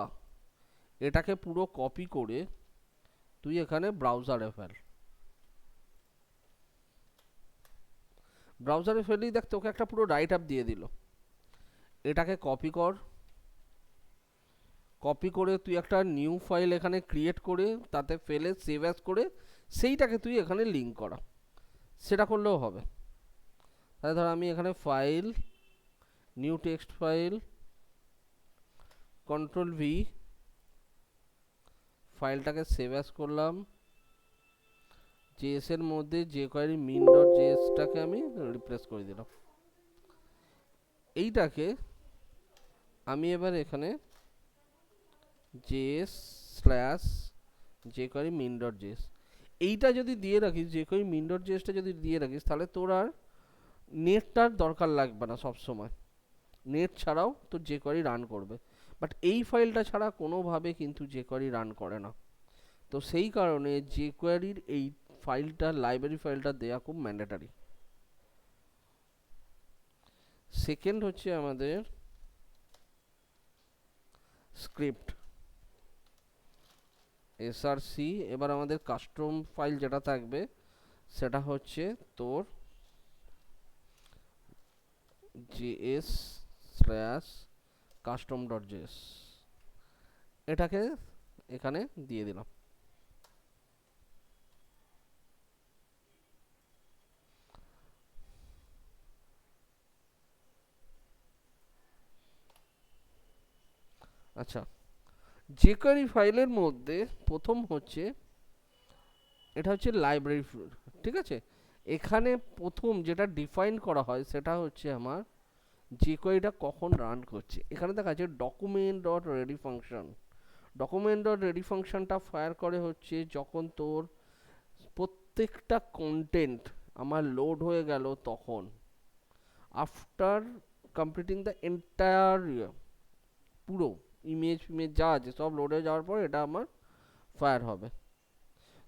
এটাকে পুরো কপি করে তুই এখানে ব্রাউজারে ফেল। ব্রাউজারে ফেললেই দেখ তোকে একটা পুরো রাইট আপ দিয়ে দিল। এটাকে কপি কর, কপি করে তুই একটা নিউ ফাইল এখানে ক্রিয়েট করে তাতে ফেলে সেভ অ্যাজ করে সেইটাকে তুই এখানে লিঙ্ক করা, সেটা করলেও হবে। তাহলে ধর আমি এখানে file, new text file, control V, ফাইলটাকে সেভ অ্যাজ করলাম, জেএস এর মধ্যে jQuery min.js-টাকে আমি রিপ্লেস করে দিলাম। এইটাকে আমি এবার এখানে js/jQuery min.js এইটা যদি দিয়ে রাখিস, jQuery min.js-টা যদি দিয়ে রাখিস, তাহলে তোর আর নেটটার দরকার লাগবে না। সব সময় নেট ছাড়াও তোর jQuery রান করবে, বাট এই ফাইলটা ছাড়া কোনোভাবে কিন্তু jQuery রান করে না। তো সেই কারণে jQuery-র এই ফাইলটা, লাইব্রেরি ফাইলটা দেয়া খুব ম্যান্ডেটারি। সেকেন্ড হচ্ছে আমাদের স্ক্রিপ্ট src। এবার আমাদের কাস্টম ফাইল যেটা থাকবে সেটা হচ্ছে তোর js/custom.js, এটাকে এখানে দিয়ে দিলাম। আচ্ছা, jQuery ফাইলের মধ্যে প্রথম হচ্ছে, এটা হচ্ছে লাইব্রেরি, ঠিক আছে। এখানে প্রথম যেটা ডিফাইন করা হয় সেটা হচ্ছে আমার jQueryটা কখন রান করছে। এখানে দেখা যাচ্ছে document dot ready function. Document dot ready ফাংশনটা ফায়ার করে হচ্ছে যখন তোর প্রত্যেকটা কন্টেন্ট আমার লোড হয়ে গেল তখন, আফটার কমপ্লিটিং দ্য এন্টায়ার, পুরো ইমেজ ফিমেজ যা আছে সব লোড হয়ে যাওয়ার পর এটা আমার ফায়ার হবে।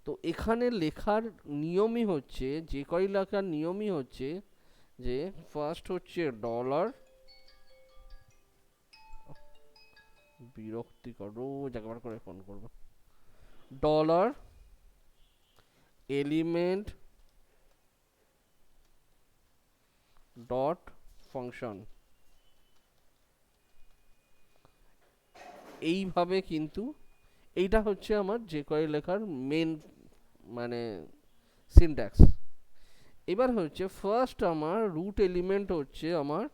তো এখানে লেখার নিয়মই হচ্ছে, যে করি লেখার নিয়মই হচ্ছে যে ফার্স্ট হচ্ছে ডলার, বিরক্তিকর রোজ একবার করে ফোন করবো, ডলার এলিমেন্ট ডট ফাংশন, এইভাবে কিন্তু এইটা হচ্ছে আমার যে কয় লেখার মেন মানে সিনট্যাক্স। এবার হচ্ছে ফার্স্ট আমার রুট এলিমেন্ট হচ্ছে আমার,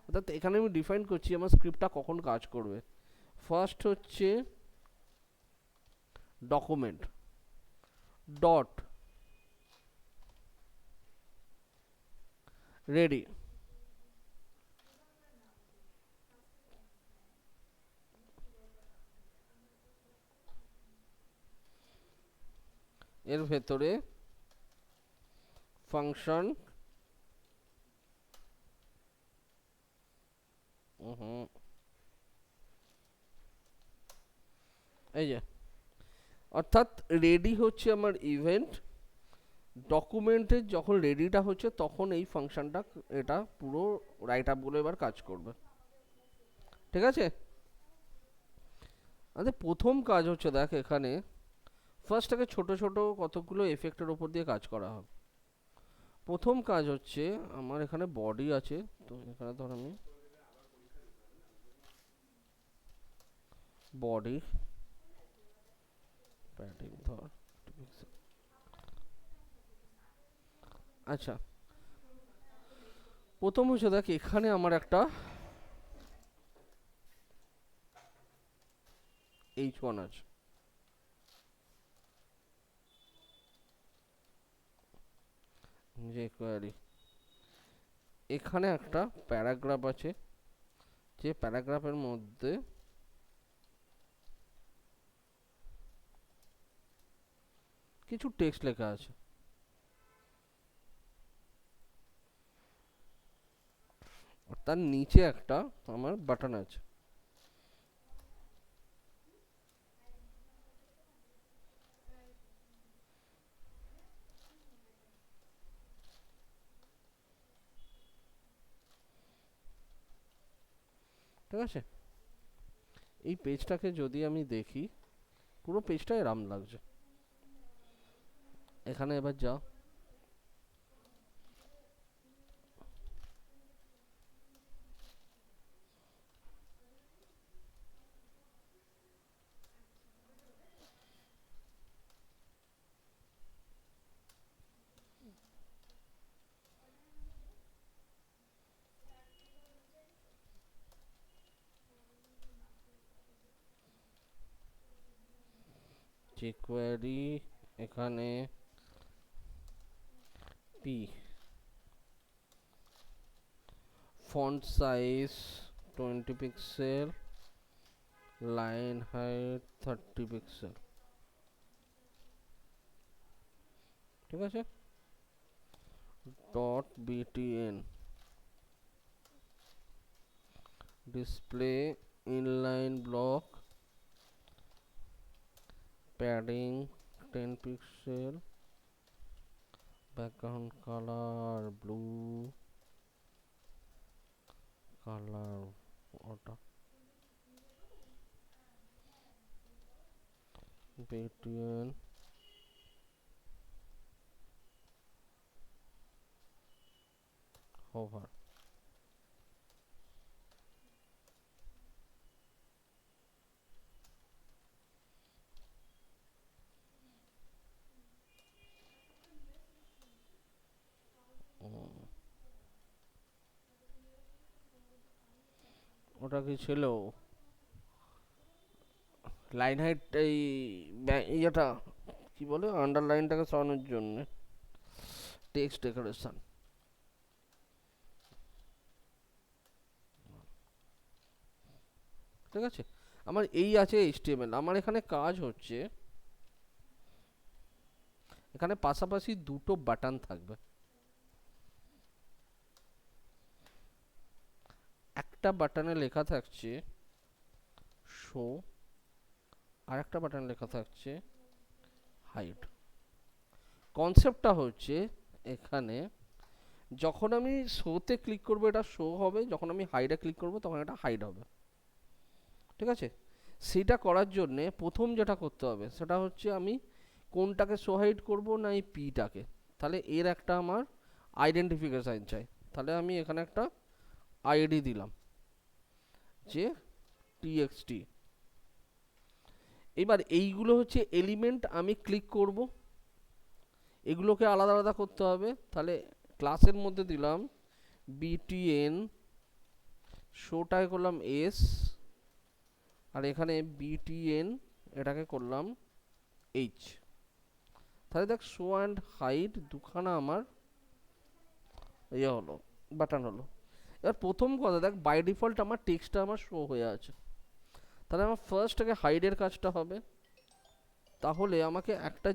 অর্থাৎ এখানে আমি ডিফাইন করছি আমার স্ক্রিপ্টটা কখন কাজ করবে। ফার্স্ট হচ্ছে ডকুমেন্ট ডট রেডি, এর ভেতরে ফাংশন, এই যে, অর্থাৎ রেডি হচ্ছে আমার ইভেন্ট, ডকুমেন্টের যখন রেডিটা হচ্ছে তখন এই ফাংশনটা এটা পুরো রাইট আপগুলো এবার কাজ করবে, ঠিক আছে। আমাদের প্রথম কাজ হচ্ছে, দেখ এখানে ফার্স্ট থেকে ছোট ছোট কতগুলো এফেক্টের ওপর দিয়ে কাজ করা হবে। প্রথম কাজ হচ্ছে আমার এখানে বডি আছে, তো এখানে ধর আমি বডি প্যাডিং ধর, আচ্ছা প্রথম হচ্ছে দেখ এখানে আমার একটা h1 আছে, যে কোয়ারি, এখানে একটা প্যারাগ্রাফ আছে, যে প্যারাগ্রাফের মধ্যে কিছু টেক্সট লেখা আছে, আর তার নিচে একটা আমার বাটন আছে, ঠিক আছে। এই পেজটাকে যদি আমি দেখি, পুরো পেজটা এরম লাগছে। এখানে এবার যাও, যে কোয়ারি, এখানে P, font size 20 pixel, line height 30 pixel, ঠিক আছে। Dot BTN display inline block, padding 10 pixel, background colour blue, colour ওটা বিটিএন, হোভার, ওটা কি ছিল, লাইন হাইট এই ইয়েটা কি বলে আন্ডারলাইনটাকে সরানোর জন্য টেক্সট ডেকোরেশন। ঠিক আছে, আমার এই আছে HTML। আমার এখানে কাজ হচ্ছে, এখানে পাশাপাশি দুটো বাটন থাকবে। একটা বাটনে লেখা থাকছে শো, আর একটা বাটনে লেখা থাকছে হাইড। কনসেপ্টটা হচ্ছে এখানে যখন আমি শোতে ক্লিক করব এটা শো হবে, যখন আমি হাইডে ক্লিক করব তখন এটা হাইড হবে। ঠিক আছে, সেটা করার জন্যে প্রথম যেটা করতে হবে সেটা হচ্ছে আমি কোনটাকে শো হাইড করব না এই পিটাকে। তাহলে এর একটা আমার আইডেন্টিফিকেশান চাই। তাহলে আমি এখানে একটা আইডি দিলাম যে txt। এবার এইগুলো হচ্ছে এলিমেন্ট, আমি ক্লিক করব, এগুলোকে আলাদা আলাদা করতে হবে। তাহলে ক্লাসের মধ্যে দিলাম btn, শোটাকে করলাম s, আর এখানে btn এটাকে করলাম h। তাহলে দেখ শো অ্যান্ড হাইড দুখানা আমার ইয়ে হলো, বাটন হলো। এবার প্রথম কথা দেখ, বাই ডিফল্ট আমার টেক্সটটা আমার শো হয়ে আছে। তাহলে আমার ফার্স্ট আগে হাইডের কাজটা হবে। তাহলে আমাকে একটা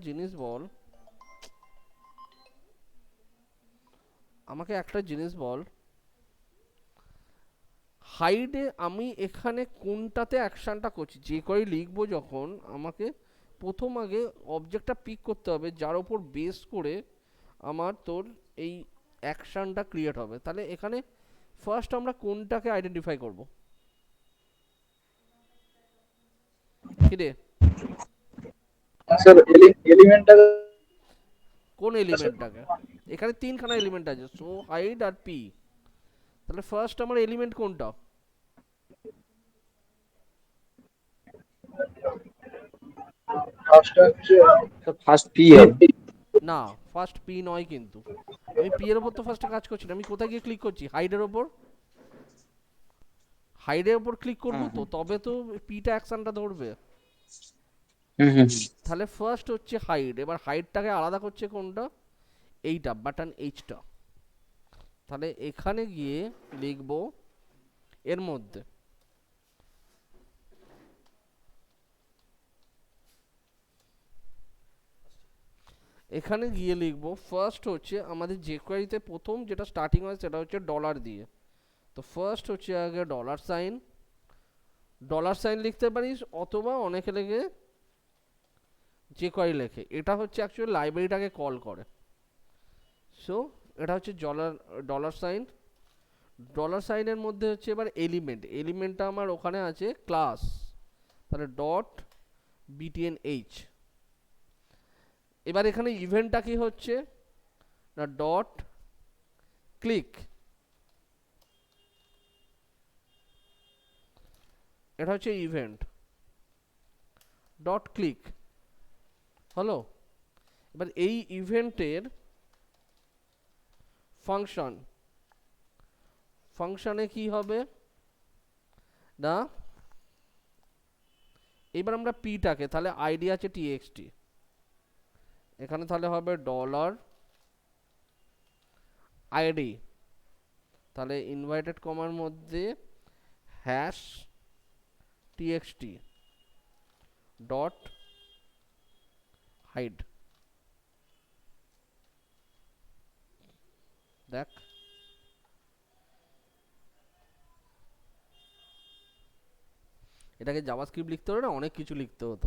জিনিস বল, হাইডে আমি এখানে কোনটাতে অ্যাকশনটা করছি। যে করে লিখবো যখন আমাকে প্রথম আগে অবজেক্টটা পিক করতে হবে যার ওপর বেস করে আমার তোর এই অ্যাকশনটা ক্রিয়েট হবে। তাহলে এখানে ফার্স্ট আমরা কোনটাকে আইডেন্টিফাই করব, কি রে স্যার এলিমেন্টটা কোন এলিমেন্টটাকে? এখানে তিনখানা এলিমেন্ট আছে, শো হাইড আর পি। তাহলে ফার্স্ট আমার এলিমেন্ট কোনটা? ফার্স্ট পি হবে। না, ফার্স্ট পি নয় কিন্তু। আমি পি এর ওপর তো ফার্স্টে কাজ করছি না, আমি কোথায় গিয়ে ক্লিক করছি? হাইডের ওপর। হাইডের ওপর ক্লিক করব তো, তবে তো পিটা অ্যাকশনটা ধরবে। হুম হুম। তাহলে ফার্স্ট হচ্ছে হাইড। এবার হাইডটাকে আলাদা করছে কোনটা? এইটা বাটন এইচটা। তাহলে এখানে গিয়ে লিখব এর মধ্যে এখানে গিয়ে লিখব ফার্স্ট হচ্ছে আমাদের যে কোয়ারিতে প্রথম যেটা স্টার্টিং হয় সেটা হচ্ছে ডলার দিয়ে। তো ফার্স্ট হচ্ছে আগে ডলার সাইন লিখতে পারিস, অথবা অনেকে লেগে যে কোয়ারি লেখে। এটা হচ্ছে অ্যাকচুয়ালি লাইব্রেরিটাকে কল করে। সো এটা হচ্ছে ডলার সাইনের মধ্যে হচ্ছে এবার এলিমেন্টটা আমার ওখানে আছে ক্লাস। তাহলে ডট btnh। এবার এখানে ইভেন্টটা কি হচ্ছে না ডট ক্লিক। এটা হচ্ছে ইভেন্ট ডট ক্লিক হলো। এবার এই ইভেন্টের ফাংশনে কি হবে না, এবার আমরা পিটাকে, তাহলে আইডি আছে txt, এখানে তাহলে হবে ডলার আইডি, তাহলে ইনভাইটেড কমার মধ্যে হ্যাশ txt ডট হাইড। দেখ এটাকে জাভাস্ক্রিপ্ট লিখতে হলে না অনেক কিছু লিখতে হতো।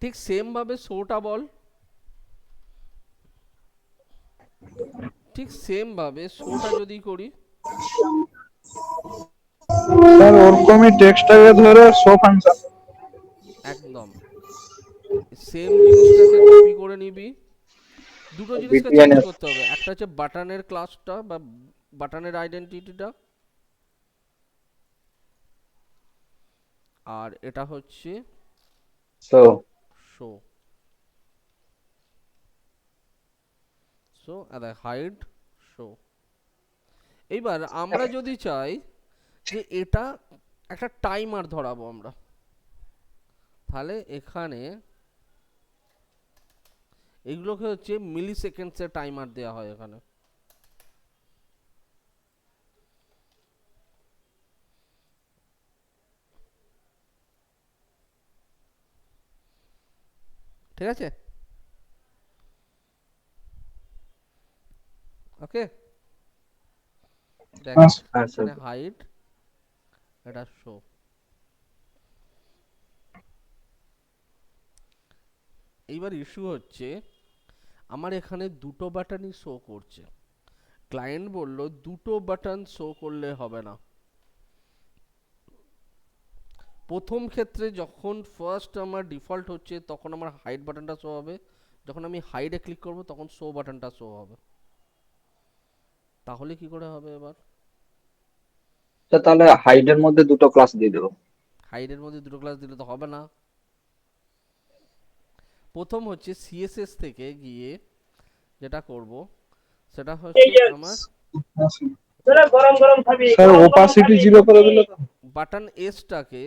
ঠিক সেম ভাবে শোটা বল, ঠিক সেম ভাবে শোটা যদি করি, স্যার ওরকমই টেক্সটটাকে ধরে শো ফাংশন। একদম সেম জিনিসটাকে কপি করে নিবি। দুটো জিনিসকে চেঞ্জ বিপিএনএস। করতে হবে, একটা হচ্ছে বাটনের ক্লাসটা বা বাটনের আইডেন্টিটিটা, আর এটা হচ্ছে সো শো। আর হাইড শো। এইবার আমরা যদি চাই যে এটা একটা টাইমার ধরাবো আমরা। তাহলে এখানে এইগুলোকে হচ্ছে মিলি সেকেন্ডসের টাইমার দেওয়া হয় এখানে। ঠিক আছে, ওকে। দেখ হ্যাঁ হ্যাঁ স্যার। এখানে হাইট, এটা শো। এইবার ইস্যু হচ্ছে আমার এখানে দুটো বাটনই শো করছে। ক্লায়েন্ট বলল দুটো বাটন শো করলে হবে না। প্রথম ক্ষেত্রে যখন ফার্স্ট আমার ডিফল্ট হচ্ছে তখন আমার হাইড বাটনটা শো হবে, যখন আমি হাইডে ক্লিক করব তখন শো বাটনটা শো হবে। তাহলে কি করে হবে এবার? স্যার তাহলে হাইডের মধ্যে দুটো ক্লাস দিয়ে দেবো। হাইডের মধ্যে দুটো ক্লাস দিলে তো হবে না। প্রথম হচ্ছে সিএসএস থেকে গিয়ে যেটা করব সেটা হচ্ছে আমার তোরা গরম গরম খাবি, স্যার গরম গরম ওপাসিটি খাবি। 0 করে দিলে তো বাটন এসটাকে,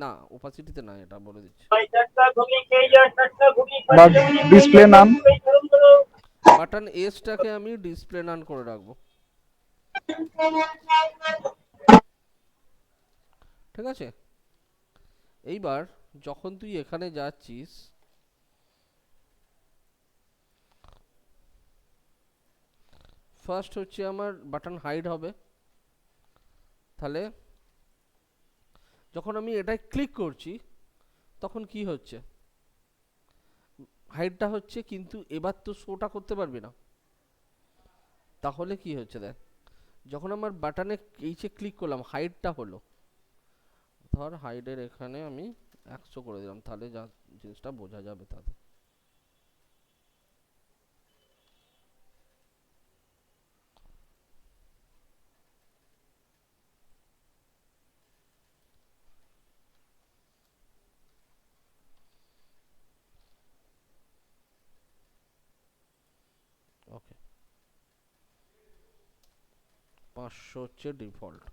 না ওপাসিটিতে না, এটা বলে দিচ্ছি। ভাই চারটা ঘুগনি খেয়ে যা, চারটা ঘুগনি বা খাবি, ঘুগনি খেয়ে ডিসপ্লে যা, নাম ভাই গরম গরম। বাটন এসটাকে আমি ডিসপ্লে নান করে রাখবো। ঠিক আছে, এইবার যখন তুই এখানে যাচ্ছিস, ফার্স্ট হচ্ছে আমার বাটন হাইড হবে। তাহলে যখন আমি এটায় ক্লিক করছি তখন কি হচ্ছে, হাইডটা হচ্ছে, কিন্তু এবার তো শোটা করতে পারবি না। তাহলে কি হচ্ছে দেখ, যখন আমার বাটনে এইচে ক্লিক করলাম হাইডটা হলো, ধর হাইডের এখানে আমি 100 করে দিলাম, তাহলে যা জিনিসটা বোঝা যাবে তাতে। ওকে, 500 হচ্ছে ডিফল্ট।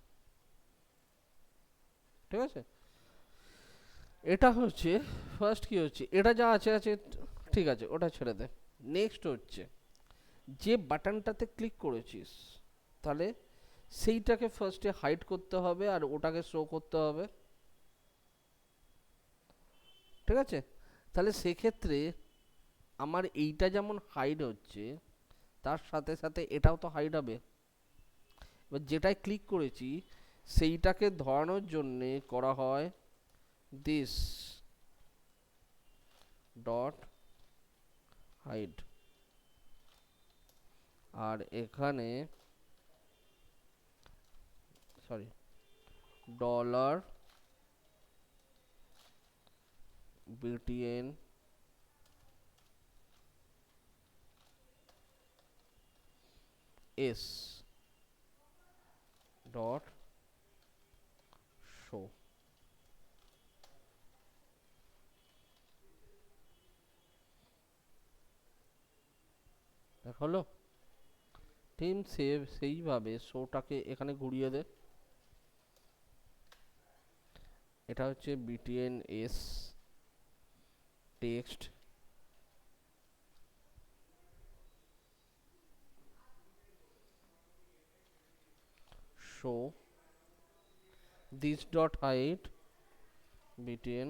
ঠিক আছে, এটা হচ্ছে ফার্স্ট। কি হচ্ছে, এটা যা আছে আছে, ঠিক আছে, ওটা ছেড়ে দে। নেক্সট হচ্ছে যে বাটনটাতে ক্লিক করেছিস, তাহলে সেইটাকে ফার্স্টে হাইড করতে হবে আর ওটাকে শো করতে হবে। ঠিক আছে, তাহলে সেক্ষেত্রে আমার এইটা যেমন হাইড হচ্ছে তার সাথে সাথে এটাও তো হাইড হবে। এবার যেটায় ক্লিক করেছি সেইটাকে ধরানোর জন্যে করা হয় দিস ডট হাইড। আর এখানে sorry dollar BTN S dot show. দেখ হলো, টিম সেভ সেইভাবে শোটাকে এখানে ঘুরিয়ে দে। এটা হচ্ছে BTN S text show this dot height btn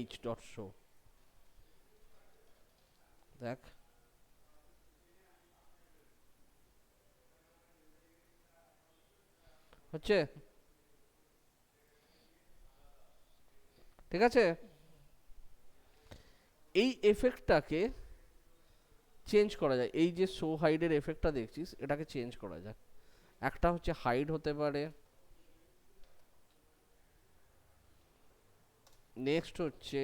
h dot show। দেখ হচ্ছে, ঠিক আছে। এই এফেক্টটাকে চেঞ্জ করা যায়, এই যে শো হাইডের এফেক্টটা দেখছিস এটাকে চেঞ্জ করা যায়। একটা হচ্ছে হাইড হতে পারে, নেক্সট হচ্ছে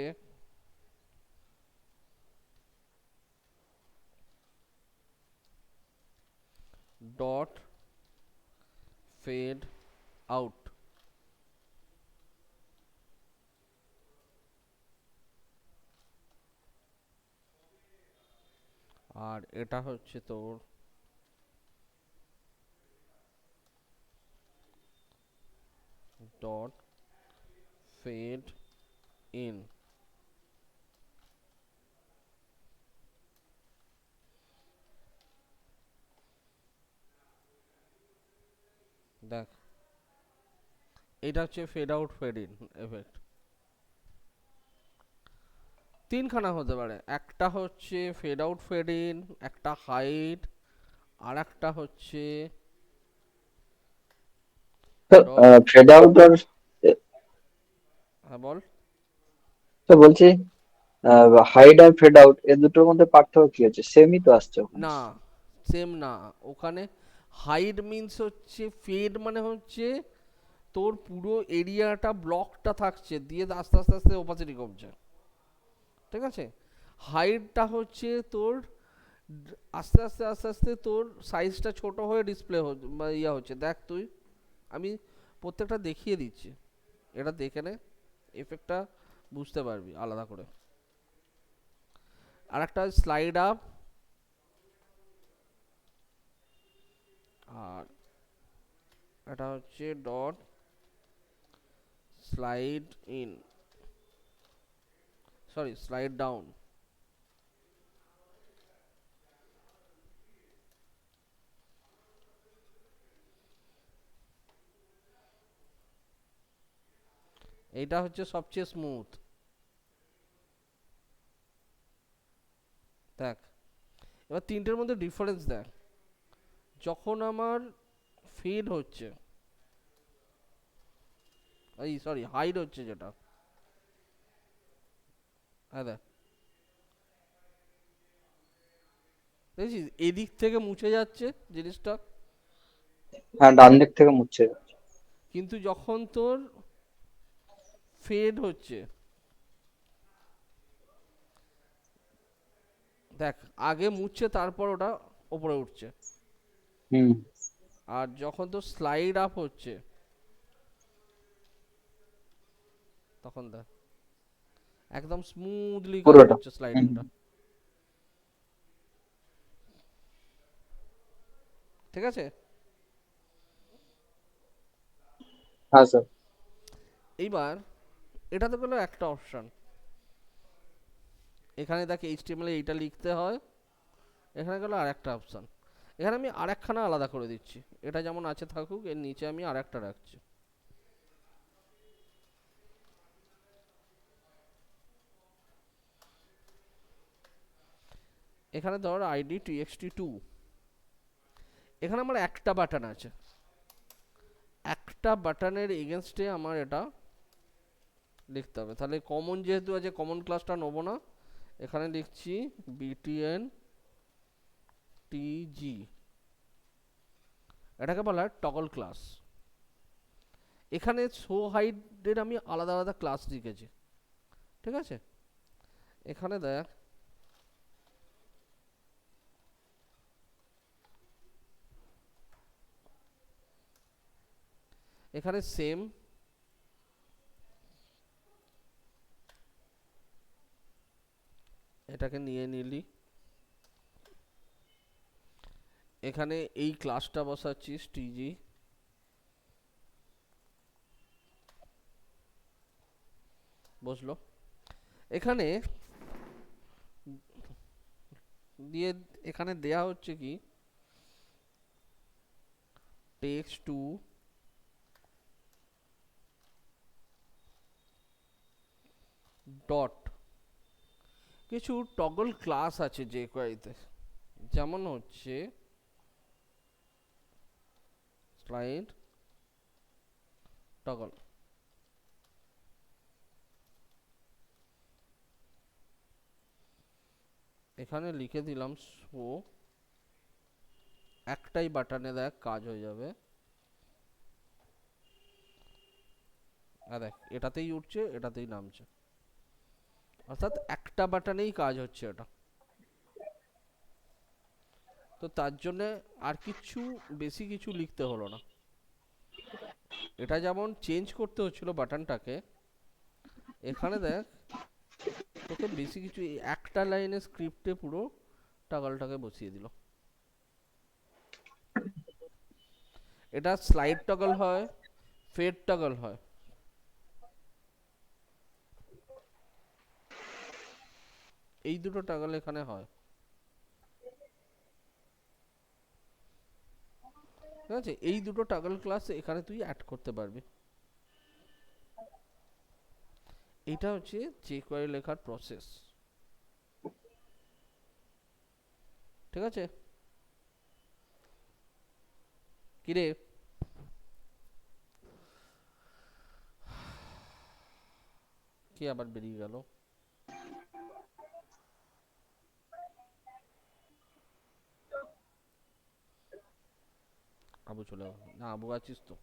ডট ফেড আউট। আর এটা হচ্ছে তোর ডট ফেড ইন। দেখ, এটা হচ্ছে fade out fade in effect. তিনখানা হতে পারে, একটা হচ্ছে ফেড আউট ফেড ইন, একটা হাইড, আর একটা হচ্ছে তো ডট। ফেড আউট আর হ্যাঁ বল। তো বলছি হাইড আর ফেড আউট এর দুটোর মধ্যে পার্থক্য কি আছে? সেমই তো আসছে ওখানে। না, সেম না। ওখানে হাইড মিন্স হচ্ছে, ফেড মানে হচ্ছে তোর পুরো এরিয়াটা ব্লকটা থাকছে, দিয়ে আস্তে আস্তে আস্তে ওপাসিটি কমছে, ঠিক আছে। হাইটটা হচ্ছে তোর আস্তে আস্তে আস্তে আস্তে তোর সাইজটা ছোট হয়ে ডিসপ্লে ইয়া হচ্ছে। দেখ তুই, আমি প্রত্যেকটা দেখিয়ে দিচ্ছি, এটা দেখে নে, এফেক্টটা বুঝতে পারবি আলাদা করে। আর একটা স্লাইড আপ, আর এটা হচ্ছে dot slide in, sorry slide down. এইটা হচ্ছে সবচেয়ে স্মুথ। দেখ, এবার তিনটের মধ্যে ডিফারেন্স দেখ। যখন আমার ফেড হচ্ছে, এই সরি হাইড হচ্ছে যেটা, হ্যাঁ দেখ, দেখছিস এদিক থেকে মুছে যাচ্ছে জিনিসটা। হ্যাঁ, ডান দিক থেকে মুছছে। কিন্তু যখন তোর ফেড হচ্ছে, দেখ আগে মুছছে তারপর ওটা ওপরে উঠছে। হুম। আর যখন তোর স্লাইড আপ হচ্ছে, তখন দেখ একদম স্মুথলি কাজ পুরোটা। হচ্ছে হুম, স্লাইডিংটা, ঠিক আছে। হ্যাঁ স্যার। এইবার এটা তো গেলো একটা অপশন। এখানে দেখ এইচটিএমএল এ এইটা লিখতে হয়, এখানে গেলো আর একটা অপশন। এখানে আমি আরেকখানা আলাদা করে দিচ্ছি, এটা যেমন আছে থাকুক, এর নিচে আমি আরেকটা রাখছি। এখানে ধর আইডি txt2, এখানে আমার একটা বাটন আছে, একটা বাটনের এগেনস্টে আমার এটা লিখতে হবে। তাহলে কমন যেহেতু আছে, কমন ক্লাসটা নেবো না, এখানে লিখছি btn tg, এটাকে বলা হয় টগল ক্লাস। এখানে শো হাইডের আমি আলাদা আলাদা ক্লাস লিখেছি, ঠিক আছে। এখানে দেখ, এখানে সেম, এটাকে নিয়ে নিলি, এখানে এই ক্লাসটা বসাচ্ছিস টিজি, বসলো। এখানে দিয়ে, এখানে দেয়া হচ্ছে কি টেক্সট টু ডট, কিছু টগল ক্লাস আছে যে কোয়ারিতে, যেমন হচ্ছে স্লাইড টগল। এখানে লিখে দিলাম শো, একটাই বাটনে দেখ কাজ হয়ে যাবে। আর দেখ এটাতেই উঠছে, এটাতেই নামছে, অর্থাৎ একটা বাটনেই কাজ হচ্ছে এটা। তো তার জন্যে আর কিছু বেশি কিছু লিখতে হলো না। এটা যেমন চেঞ্জ করতে হচ্ছিল বাটনটাকে, এখানে দেখ তোকে বেশি কিছু, এই একটা লাইনের স্ক্রিপ্টে পুরো টাগলটাকে বসিয়ে দিল। এটা স্লাইড টগল হয়, ফেড টগল হয়। এই দুটো টাগল এখানে হয়, ঠিক আছে? এই দুটো টাগল ক্লাস এখানে তুই অ্যাড করতে পারবি। এটা হচ্ছে jQuery লেখার প্রসেস, ঠিক আছে? কিরে, কি আবার বেরিয়ে গেল? আবু চলে গেল না? আবু আছিস তো?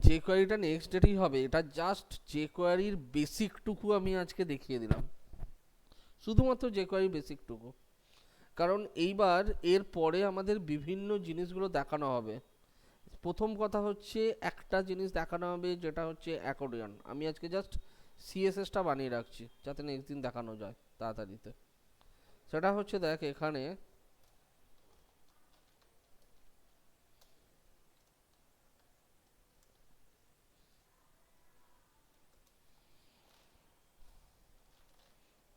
যে কোয়ারিটা নেক্সট ডেটেই হবে, এটা জাস্ট যে কোয়ারির বেসিক টুকু আমি আজকে দেখিয়ে দিলাম, শুধুমাত্র যে কোয়ারির বেসিক টুকু। কারণ এইবার এর পরে আমাদের বিভিন্ন জিনিসগুলো দেখানো হবে। প্রথম কথা হচ্ছে একটা জিনিস দেখানো হবে, যেটা হচ্ছে অ্যাকর্ডিয়ন। আমি আজকে জাস্ট সিএসএসটা বানিয়ে রাখছি যাতে নেক্সট দিন দেখানো যায় তাড়াতাড়িতে। সেটা হচ্ছে, দেখ এখানে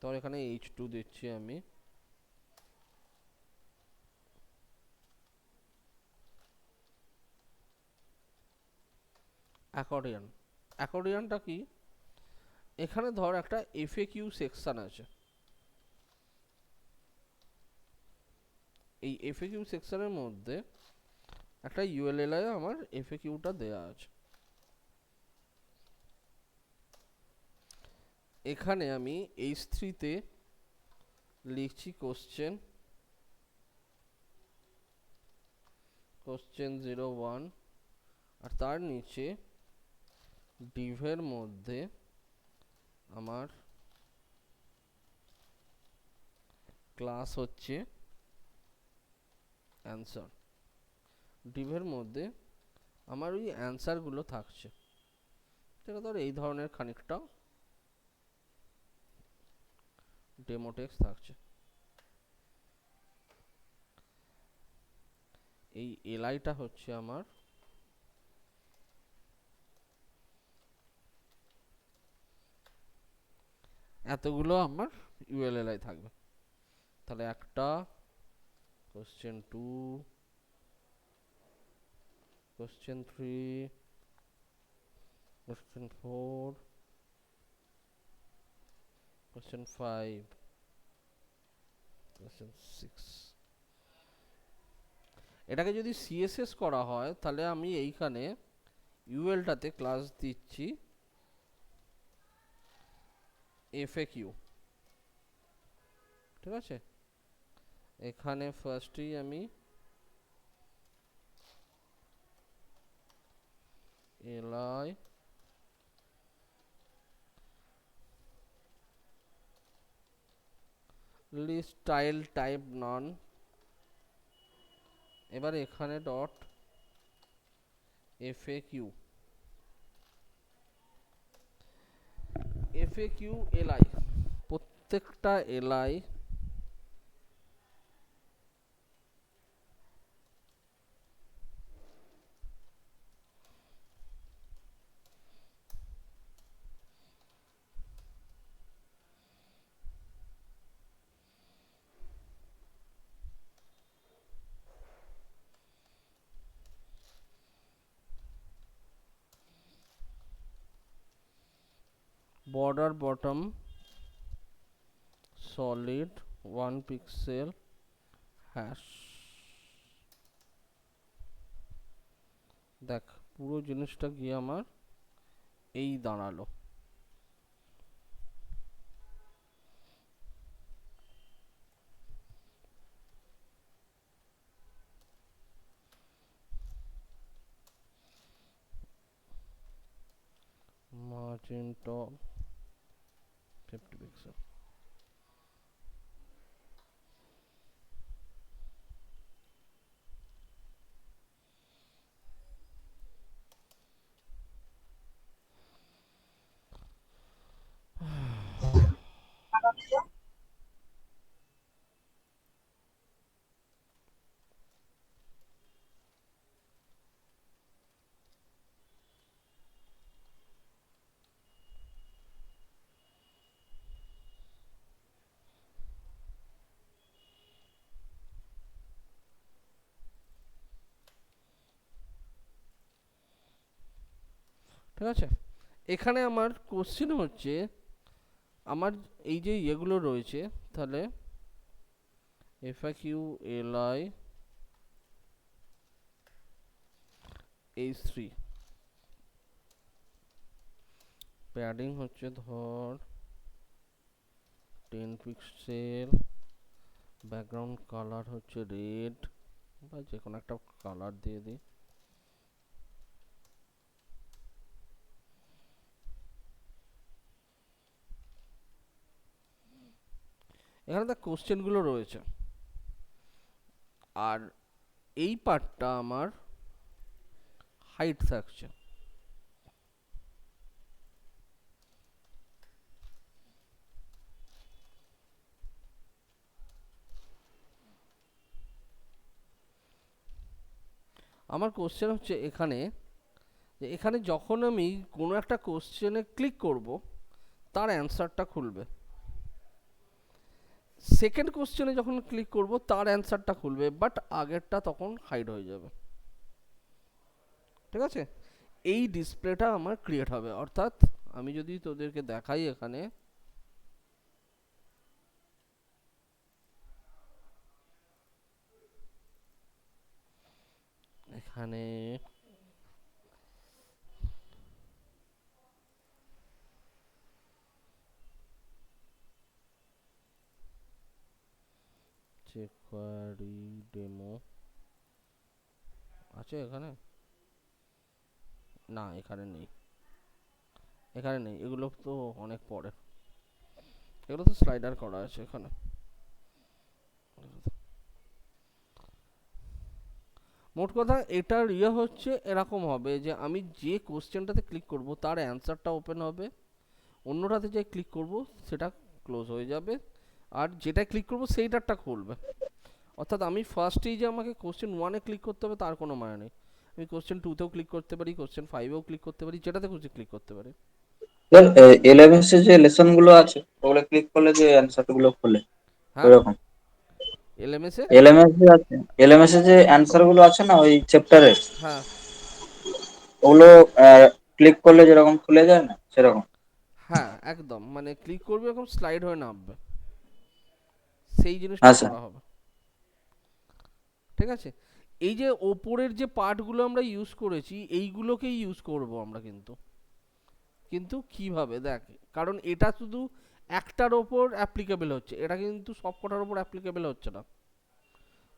তোর এখানে H2 দিচ্ছি আমি, অ্যাকর্ডিয়ন। অ্যাকর্ডিয়নটা কি? এখানে ধর একটা এফএকিউ সেকশন আছে, এই এফএকিউ সেকশনের মধ্যে একটা ইউএলএল আমার এফএকিউটা দেয়া আছে। এখানে আমি H3 তে লিখছি কোশ্চেন 01, আর তার নিচে ডিভের মধ্যে আমার ক্লাস হচ্ছে অ্যান্সার। ডিভের মধ্যে আমার ওই অ্যান্সারগুলো থাকছে, যেটা ধর এই ধরনের খানিকটা ডেমো টেক্সট থাকছে। এই এলআইটা হচ্ছে আমার এতগুলো আমার ইউএলএলআই থাকবে। তাহলে একটা question 2, question 3, question 4, question 5, question 6। এটাকে যদি সিএসএস করা হয় তাহলে আমি এইখানে ইউএলটাতে ক্লাস দিচ্ছি এফএকিউ, ঠিক আছে? এখানে ফার্স্টেই আমি LI list style type none, এবার এখানে ডট এফএকিউ, এফএকিউ এলআই, প্রত্যেকটা LI border bottom solid 1 pixel hash। দেখ পুরো জিনিসটা গিয়ে আমার এই দাঁড়ালো। margin top 50 pixel। ঠিক আছে। এখানে আমার কোশ্চেন হচ্ছে আমার এই যে ইয়েগুলো রয়েছে, তাহলে FAQ LI H3 প্যাডিং হচ্ছে ধর 10 পিক্সেল, ব্যাকগ্রাউন্ড কালার হচ্ছে রেড বা যে কোনো একটা কালার দিয়ে দিই। এখানে তো কোশ্চেনগুলো রয়েছে, আর এই পার্টটা আমার হাইট থাকছে। আমার কোশ্চেন হচ্ছে এখানে যে এখানে যখন আমি কোনো একটা কোশ্চেনে ক্লিক করব তার অ্যান্সারটা খুলবে, সেকেন্ড কোশ্চেনে যখন ক্লিক করব তার অ্যান্সারটা খুলবে, বাট আগেরটা তখন হাইড হয়ে যাবে। ঠিক আছে, এই ডিসপ্লেটা আমার ক্রিয়েট হবে। অর্থাৎ আমি যদি তোদেরকে দেখাই এখানে, এখানে jQuery ডেমো আছে এখানে? না, এখানে নেই, এখানে নেই, এগুলো তো অনেক পরে, এগুলো তো স্লাইডার করা আছে এখানে। মোট কথা এটার ইয়ে হচ্ছে এরকম হবে যে আমি যে কোশ্চেনটাতে ক্লিক করব তার অ্যান্সারটা ওপেন হবে, অন্যটাতে যে ক্লিক করব সেটা ক্লোজ হয়ে যাবে, আর যেটা ক্লিক করব সেইটারটা খুলবে। অর্থাৎ আমি ফার্স্টেই যে আমাকে কোশ্চেন 1-এ ক্লিক করতে হবে তার কোনো মানে নেই, আমি কোশ্চেন 2-তেও ক্লিক করতে পারি, কোশ্চেন 5-এও ক্লিক করতে পারি, যেটাতে খুশি ক্লিক করতে পারি। স্যার এলএমএস এর যে লেসন গুলো আছে ওগুলো ক্লিক করলে যে অ্যান্সার গুলো খোলে হ্যাঁ, ওরকম। এলএমএস এ। এলএমএস যে আছে, এলএমএস এর যে অ্যান্সার গুলো আছে না ওই চ্যাপ্টারের, হ্যাঁ ওগুলো ক্লিক করলে যেরকম খুলে যায় না সেরকম। হ্যাঁ একদম, মানে ক্লিক করবে এরকম স্লাইড হয়ে নামবে, সেই জিনিসটা হ্যাঁ স্যার। করা হবে। ঠিক আছে, এই যে ওপরের যে পার্টগুলো আমরা ইউজ করেছি এইগুলোকেই ইউজ করব আমরা, কিন্তু কিন্তু কিভাবে দেখ, কারণ এটা শুধু একটার ওপর অ্যাপ্লিকেবল হচ্ছে, এটা কিন্তু সবকটার ওপর অ্যাপ্লিকেবল হচ্ছে না।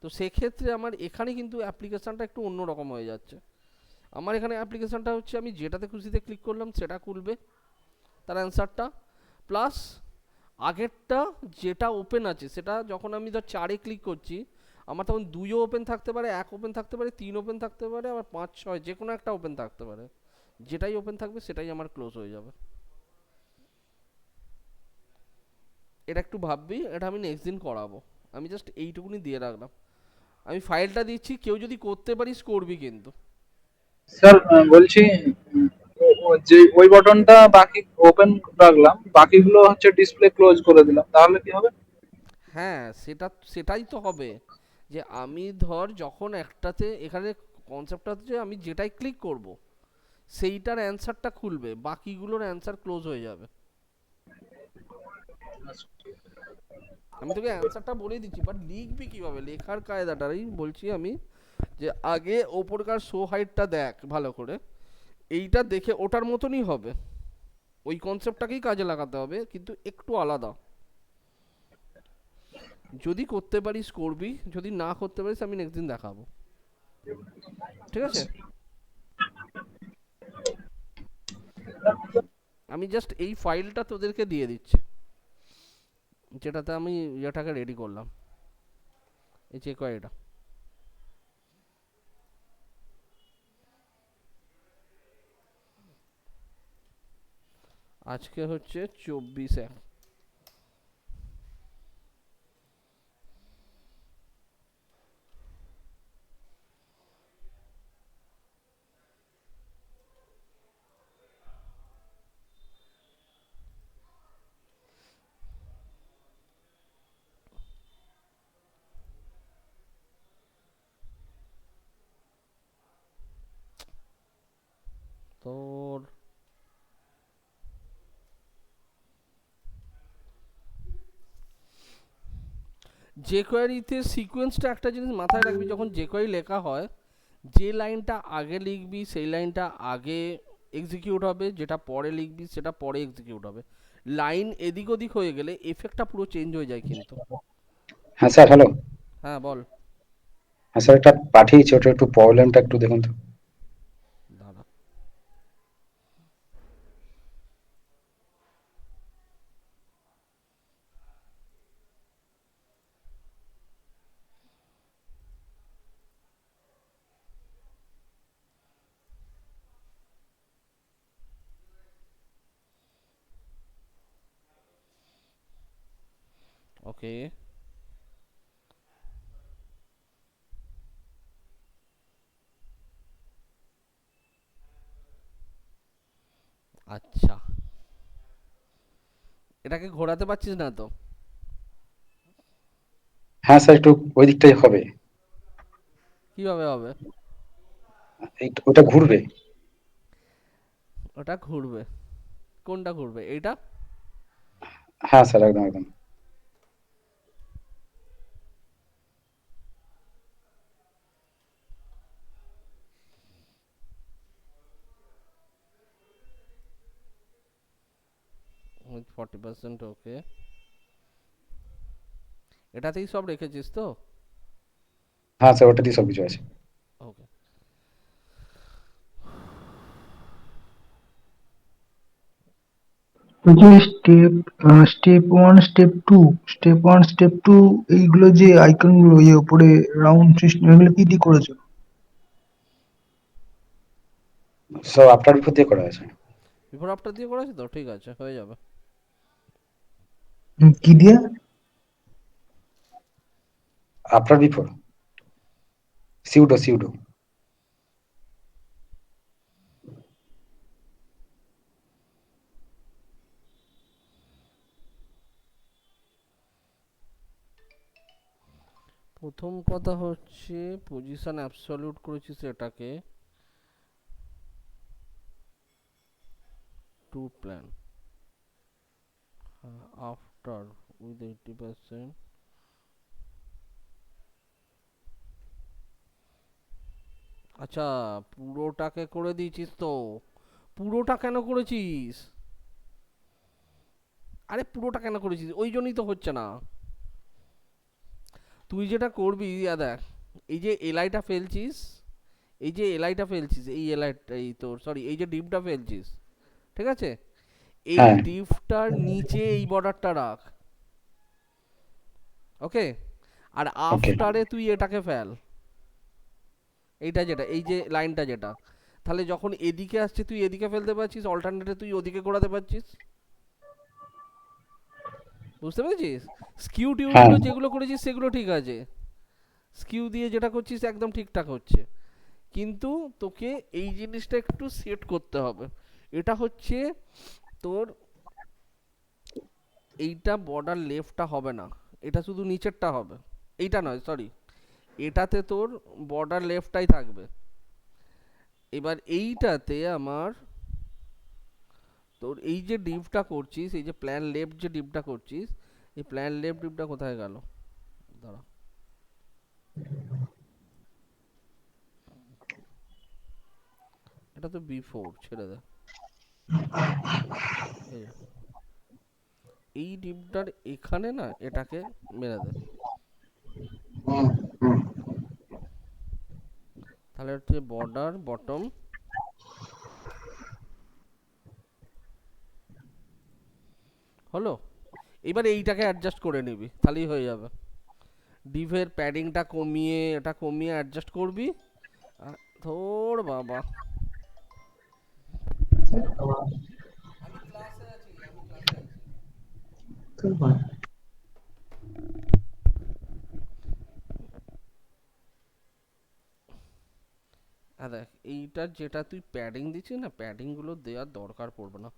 তো সেক্ষেত্রে আমার এখানে কিন্তু অ্যাপ্লিকেশানটা একটু অন্যরকম হয়ে যাচ্ছে। আমার এখানে অ্যাপ্লিকেশানটা হচ্ছে আমি যেটাতে খুশিতে ক্লিক করলাম সেটা খুলবে তার অ্যান্সারটা, প্লাস আগেরটা যেটা ওপেন আছে সেটা যখন আমি ধর 4-এ ক্লিক করছি আমার তখন 2-ও ওপেন থাকতে পারে, 1 ওপেন থাকতে পারে, 3 ওপেন থাকতে পারে, আবার 5-6 যে কোনো একটা ওপেন থাকতে পারে, যেটাই ওপেন থাকবে সেটাই আমার ক্লোজ হয়ে যাবে। এটা একটু ভাববি, এটা আমি নেক্সট দিন করাবো, আমি জাস্ট এইটুকুনি দিয়ে রাখলাম। আমি ফাইলটা দিচ্ছি, কেউ যদি করতে পারিস করবি কিন্তু। স্যার বলছি যে ওই বাটনটা বাকি ওপেন রাখলাম, বাকিগুলো হচ্ছে ডিসপ্লে ক্লোজ করে দিলাম, তাহলে কি হবে? হ্যাঁ সেটাই তো হবে, যে আমি ধর যখন একটাতে এখানে কনসেপ্টটা হচ্ছে আমি যেটাই ক্লিক করব সেইটার অ্যান্সারটা খুলবে, বাকিগুলোর অ্যান্সার ক্লোজ হয়ে যাবে। আমি তোকে অ্যান্সারটা বলে দিচ্ছি, বাট লিখবি কিভাবে, লেখার কায়দাটাই বলছি আমি, যে আগে ওপরকার শো হাইটটা দেখ ভালো করে, এইটা দেখে ওটার মতনই হবে, ওই কনসেপ্টটাকেই কাজে লাগাতে হবে কিন্তু একটু আলাদা। যদি করতে পারিস করবি, যদি না করতে পারিস আমি নেক্সট দিন দেখাবো। ঠিক আছে, আমি জাস্ট এই ফাইলটা তোদেরকে দিয়ে দিচ্ছি যেটাতে আমি ইয়েটাকে রেডি করলাম, এই চেক এটা। আজকে হচ্ছে 24-এ। তোর যে কোয়ারিতে সিকোয়েন্সটা একটা জিনিস মাথায় রাখবি, যখন যে কোয়ারি লেখা হয় যে লাইনটা আগে লিখবি সেই লাইনটা আগে এক্সিকিউট হবে, যেটা পরে লিখবি সেটা পরে এক্সিকিউট হবে। লাইন এদিক ওদিক হয়ে গেলে এফেক্টটা পুরো চেঞ্জ হয়ে যায় কিন্তু। হ্যাঁ স্যার, হ্যালো। হ্যাঁ বল। হ্যাঁ স্যার, একটা পাঠিয়েছি, ওটা একটু প্রবলেমটা একটু দেখুন তো। দাঁড়া। ওকে, আচ্ছা এটাকে ঘোরাতে পারছিস না তো? হ্যাঁ স্যার, একটু ওই দিকটাই হবে। কিভাবে হবে? ওটা ঘুরবে। ওটা ঘুরবে? কোনটা ঘুরবে, এইটা? হ্যাঁ স্যার, একদম একদম। 40%, ওকে। এটাতেই সব রেখেছিস তো? হ্যাঁ স্যার, ওটাতেই সব কিছু আছে। ওকে। ওই যে স্টেপ 1 স্টেপ 2 এইগুলো যে আইকন গুলো ইয়ে উপরে রাউন্ড সিস্টেম, এগুলো কি দিয়ে করেছো? সব আফটার বিফোর দিয়ে করা আছে। বিফোর আফটার দিয়ে করেছি তো, ঠিক আছে হয়ে যাবে। কি দিয়ে? After before, pseudo pseudo. প্রথম কথা হচ্ছে পজিশন অ্যাবসলিউট করেছিস এটাকে টু প্ল্যান আফটার উইথ 80%। আচ্ছা পুরোটাকে করে দিয়েছিস তো? পুরোটা কেন করেছিস? আরে পুরোটা কেন করেছিস, ওই জন্যই তো হচ্ছে না। তুই যেটা করবি দেখ, এই যে এলআইটা ফেলছিস, এই যে এলআইটা ফেলছিস, এই এলআইটা, এই তোর সরি এই যে ডিপটা ফেলছিস, ঠিক আছে, এই হ্যাঁ ডিপটার নিচে এই বর্ডারটা রাখ, ওকে। আর ওকে। আফটারে তুই এটাকে ফেল, এইটা যেটা এই যে লাইনটা যেটা, তাহলে যখন এদিকে আসছে তুই এদিকে ফেলতে পারছিস, অল্টারনেটে তুই ওদিকে ঘোরাতে পারছিস। বুঝতে পেরেছিস? স্কিউ হ্যাঁ টিউগুলো যেগুলো করেছিস সেগুলো ঠিক আছে, স্কিউ দিয়ে যেটা করছিস একদম ঠিকঠাক হচ্ছে, কিন্তু তোকে এই জিনিসটা একটু সেট করতে হবে। এটা হচ্ছে তোর, এইটা বর্ডার লেফটটা হবে না, এটা শুধু নিচেরটা হবে, এইটা নয় সরি, এটাতে তোর বর্ডার লেফটটাই থাকবে। এবার এইটাতে আমার তোর এই যে ডিপটা করছিস, এই যে প্ল্যান লেফট যে ডিপটা করছিস, এই প্ল্যান লেফট ডিপটা কোথায় গেল? দাঁড়া, এটা তো বিফোর, ছেড়ে দে। এই যে, এই ডিপটার এখানে না এটাকে মেরে দে, তাহলে হচ্ছে বর্ডার বটম। হলো? এবার এইটাকে অ্যাডজাস্ট করে নিবি, তাহলেই হয়ে যাবে। ডিভের প্যাডিংটা কমিয়ে, এটা কমিয়ে অ্যাডজাস্ট করবি। ধর বাবা, আমি ক্লাসে আছি, আমি ক্লাসে আছি। দেখ এইটার যেটা তুই প্যাডিং দিচ্ছিস না, প্যাডিংগুলো দেওয়ার দরকার পড়বে না।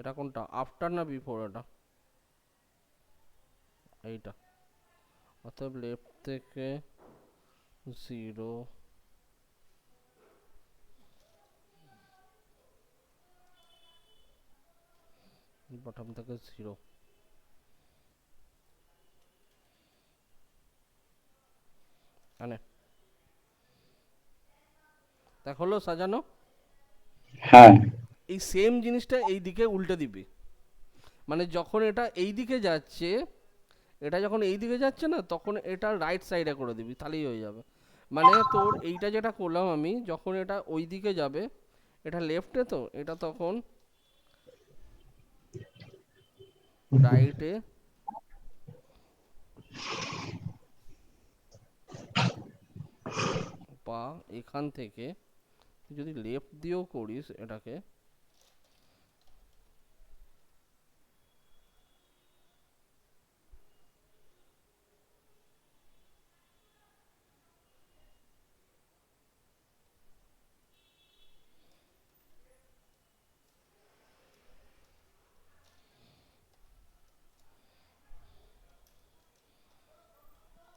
এটা কোনটা, আফটার না বিফোর? এটা এইটা। অতএব লেফট থেকে 0, বটম থেকে 0। মানে দেখ হলো সাজানো। হ্যাঁ এই সেম জিনিসটা এই দিকে উল্টে দিবি, মানে যখন এটা এই দিকে যাচ্ছে, এটা যখন এই দিকে যাচ্ছে না, তখন এটা রাইট সাইডে করে দিবি, তাহলেই হয়ে যাবে। মানে তোর এইটা যেটা করলাম আমি, যখন এটা ওই দিকে যাবে, এটা লেফটে, তো এটা তখন রাইটে, বা এখান থেকে তুই যদি লেফট দিয়েও করিস এটাকে,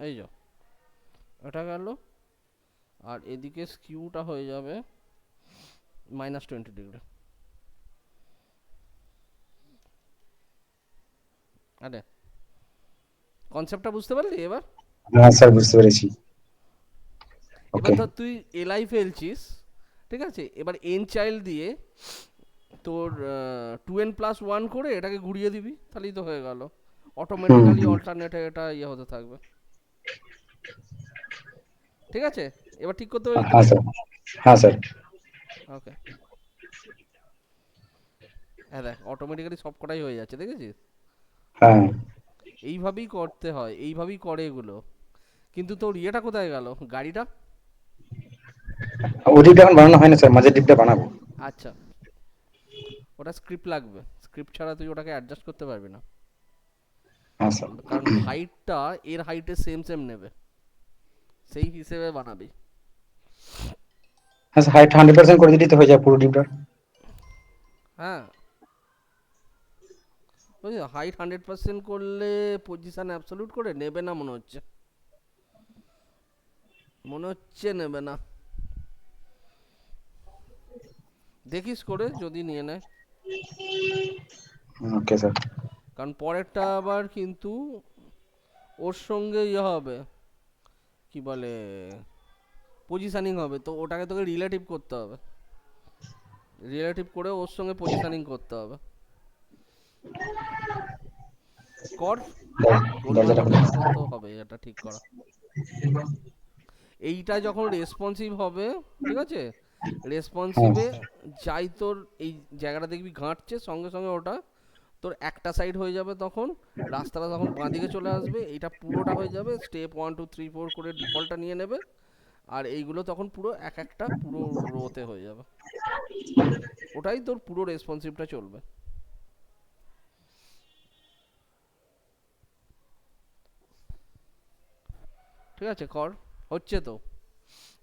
এই যো এটা গেল, আর এদিকে স্কিউটা হয়ে যাবে -20°। আরে কনসেপ্টটা বুঝতে পারলি এবার? হ্যাঁ স্যার বুঝতে পেরেছি। এবার ওকে ধর তুই এলআই ফেলছিস, ঠিক আছে, এবার এন চাইল্ড দিয়ে তোর 2n+1 করে এটাকে ঘুরিয়ে দিবি, তাহলেই তো হয়ে গেল। অটোমেটিক্যালি হুম। অল্টারনেটে এটা ইয়ে হতে থাকবে। ঠিক আছে, এবার ঠিক করতে পারবি তো? হ্যাঁ স্যার। হ্যাঁ স্যার। ওকে, হ্যাঁ দেখ অটোমেটিক্যালি সব কটাই হয়ে যাচ্ছে, দেখেছিস? হ্যাঁ এইভাবেই করতে হয়, এইভাবেই করে এগুলো। কিন্তু তোর ইয়েটা কোথায় গেল, গাড়িটা? ওই ডিপটা এখন বানানো হয় না স্যার, মাঝের ডিপটা বানাবো। আচ্ছা, ওটা স্ক্রিপ্ট লাগবে, স্ক্রিপ্ট ছাড়া তুই ওটাকে অ্যাডজাস্ট করতে পারবি না। হ্যাঁ স্যার। কারণ হাইটটা এর হাইটে সেম সেম নেবে, সেই হিসেবে বানাবি। হ্যাঁ স্যার, হাইট 100% করে দিলেই তো হয়ে যায় পুরো ডিপটা। হ্যাঁ বুঝলি, হাইট 100% করলে পজিশন অ্যাবসলিউট করে নেবে না মনে হচ্ছে, মনে হচ্ছে নেবে না। দেখিস করে যদি নিয়ে নেয়, ওকে স্যার। কারণ পরেরটা আবার কিন্তু ওর সঙ্গে ইয়ে হবে, কি বলে, পজিশনিং হবে, তো ওটাকে তোকে রিলেটিভ করতে হবে, রিলেটিভ করে ওর সঙ্গে পজিশনিং করতে হবে। কর, গোলমাল দরজাটা হলে খুলে তখন তো হবে এটা ঠিক করা। এইটা যখন রেসপন্সিভ হবে, ঠিক আছে, হ্যাঁ রেসপন্সিভে যাই তোর এই জায়গাটা দেখবি ঘাঁটছে, সঙ্গে সঙ্গে ওটা তোর একটা সাইড হয়ে যাবে, তখন রাস্তাটা তখন বাঁ দিকে চলে আসবে, এইটা পুরোটা হয়ে যাবে, স্টেপ 1 2 3 4 করে ডিফল্টটা নিয়ে নেবে, আর এইগুলো তখন পুরো এক একটা পুরো রোতে হয়ে যাবে, ওটাই তোর পুরো রেসপন্সিভটা চলবে। ঠিক আছে, কর, হচ্ছে তো।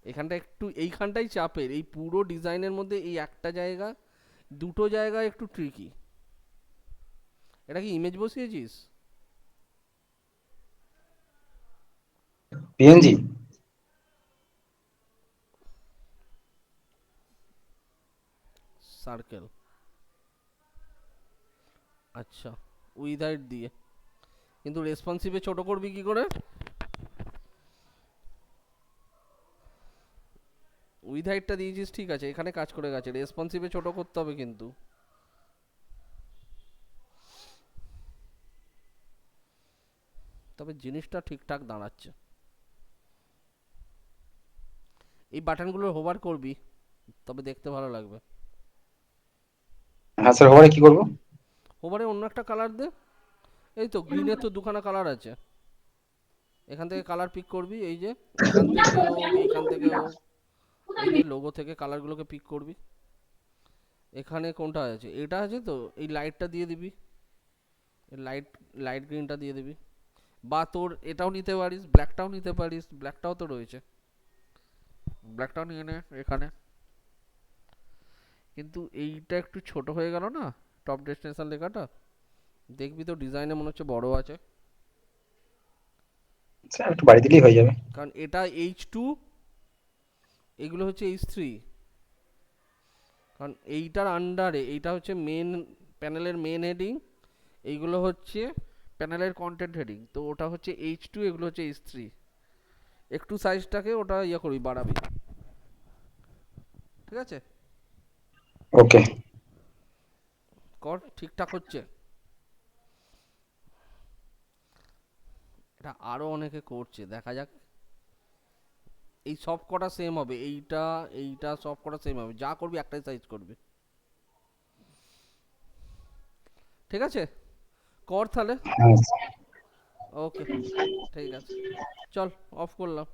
এখানটা একটু, এইখানটাই চাপের, এই পুরো ডিজাইনের মধ্যে এই একটা জায়গা, দুটো জায়গা একটু ট্রিকি। এটা কি ইমেজ বসিয়েছিস? পিএনজি। সার্কেল, আচ্ছা, উইদাউট দিয়ে, কিন্তু রেসপন্সিভে ছোট করবি কি করে? উইথ হাইটটা দিয়েছিস ঠিক আছে, এখানে কাজ করে গেছে, রেসপন্সিভে ছোট করতে হবে কিন্তু। তবে জিনিসটা ঠিকঠাক দাঁড়াচ্ছে। এই বাটনগুলো হোভার করবি, তবে দেখতে ভালো লাগবে। হ্যাঁ স্যার, ওভারে কি করবো? হোভারে অন্য একটা কালার দে, এই তো গ্রিনের তো দুখানা কালার আছে, এখান থেকে কালার পিক করবি, এই যে এখান থেকে হোক, এইখান থেকে হোক, এই যে লোগো থেকে কালারগুলোকে পিক করবি। এখানে কোনটা আছে, এটা আছে তো, এই লাইটটা দিয়ে দিবি, লাইট লাইট গ্রিনটা দিয়ে দিবি, বা তোর এটাও নিতে পারিস, ব্ল্যাকটাও নিতে পারিস, ব্ল্যাকটাও তো রয়েছে, ব্ল্যাকটাও নিয়ে নে এখানে। কিন্তু এইটা একটু ছোট হয়ে গেল না, টপ ডেস্টিনেশন লেখাটা দেখবি তো ডিজাইনে মনে হচ্ছে বড় আছে, স্যার একটু বাড়ি দিলেই হয়ে যাবে। কারণ এটা H2, এগুলো হচ্ছে H3, কারণ এইটার আন্ডারে এইটা হচ্ছে মেন প্যানেলের মেন হেডিং, এইগুলো হচ্ছে প্যানেলের কন্টেন্ট হেডিং, তো ওটা হচ্ছে H2, এগুলো হচ্ছে H3। একটু সাইজটাকে ওটা ইয়ে করবি, বাড়াবি, ঠিক আছে? ওকে। কর, ঠিকঠাক হচ্ছে। এটা আরো অনেকে করছে, দেখা যাক। এই সব কটা সেম হবে, এইটা এইটা সব কটা সেম হবে, যা করবি একটাই সাইজ করবি, ঠিক আছে? কর তাহলে। হ্যাঁ ওকে, ঠিক আছে, চল অফ করলাম।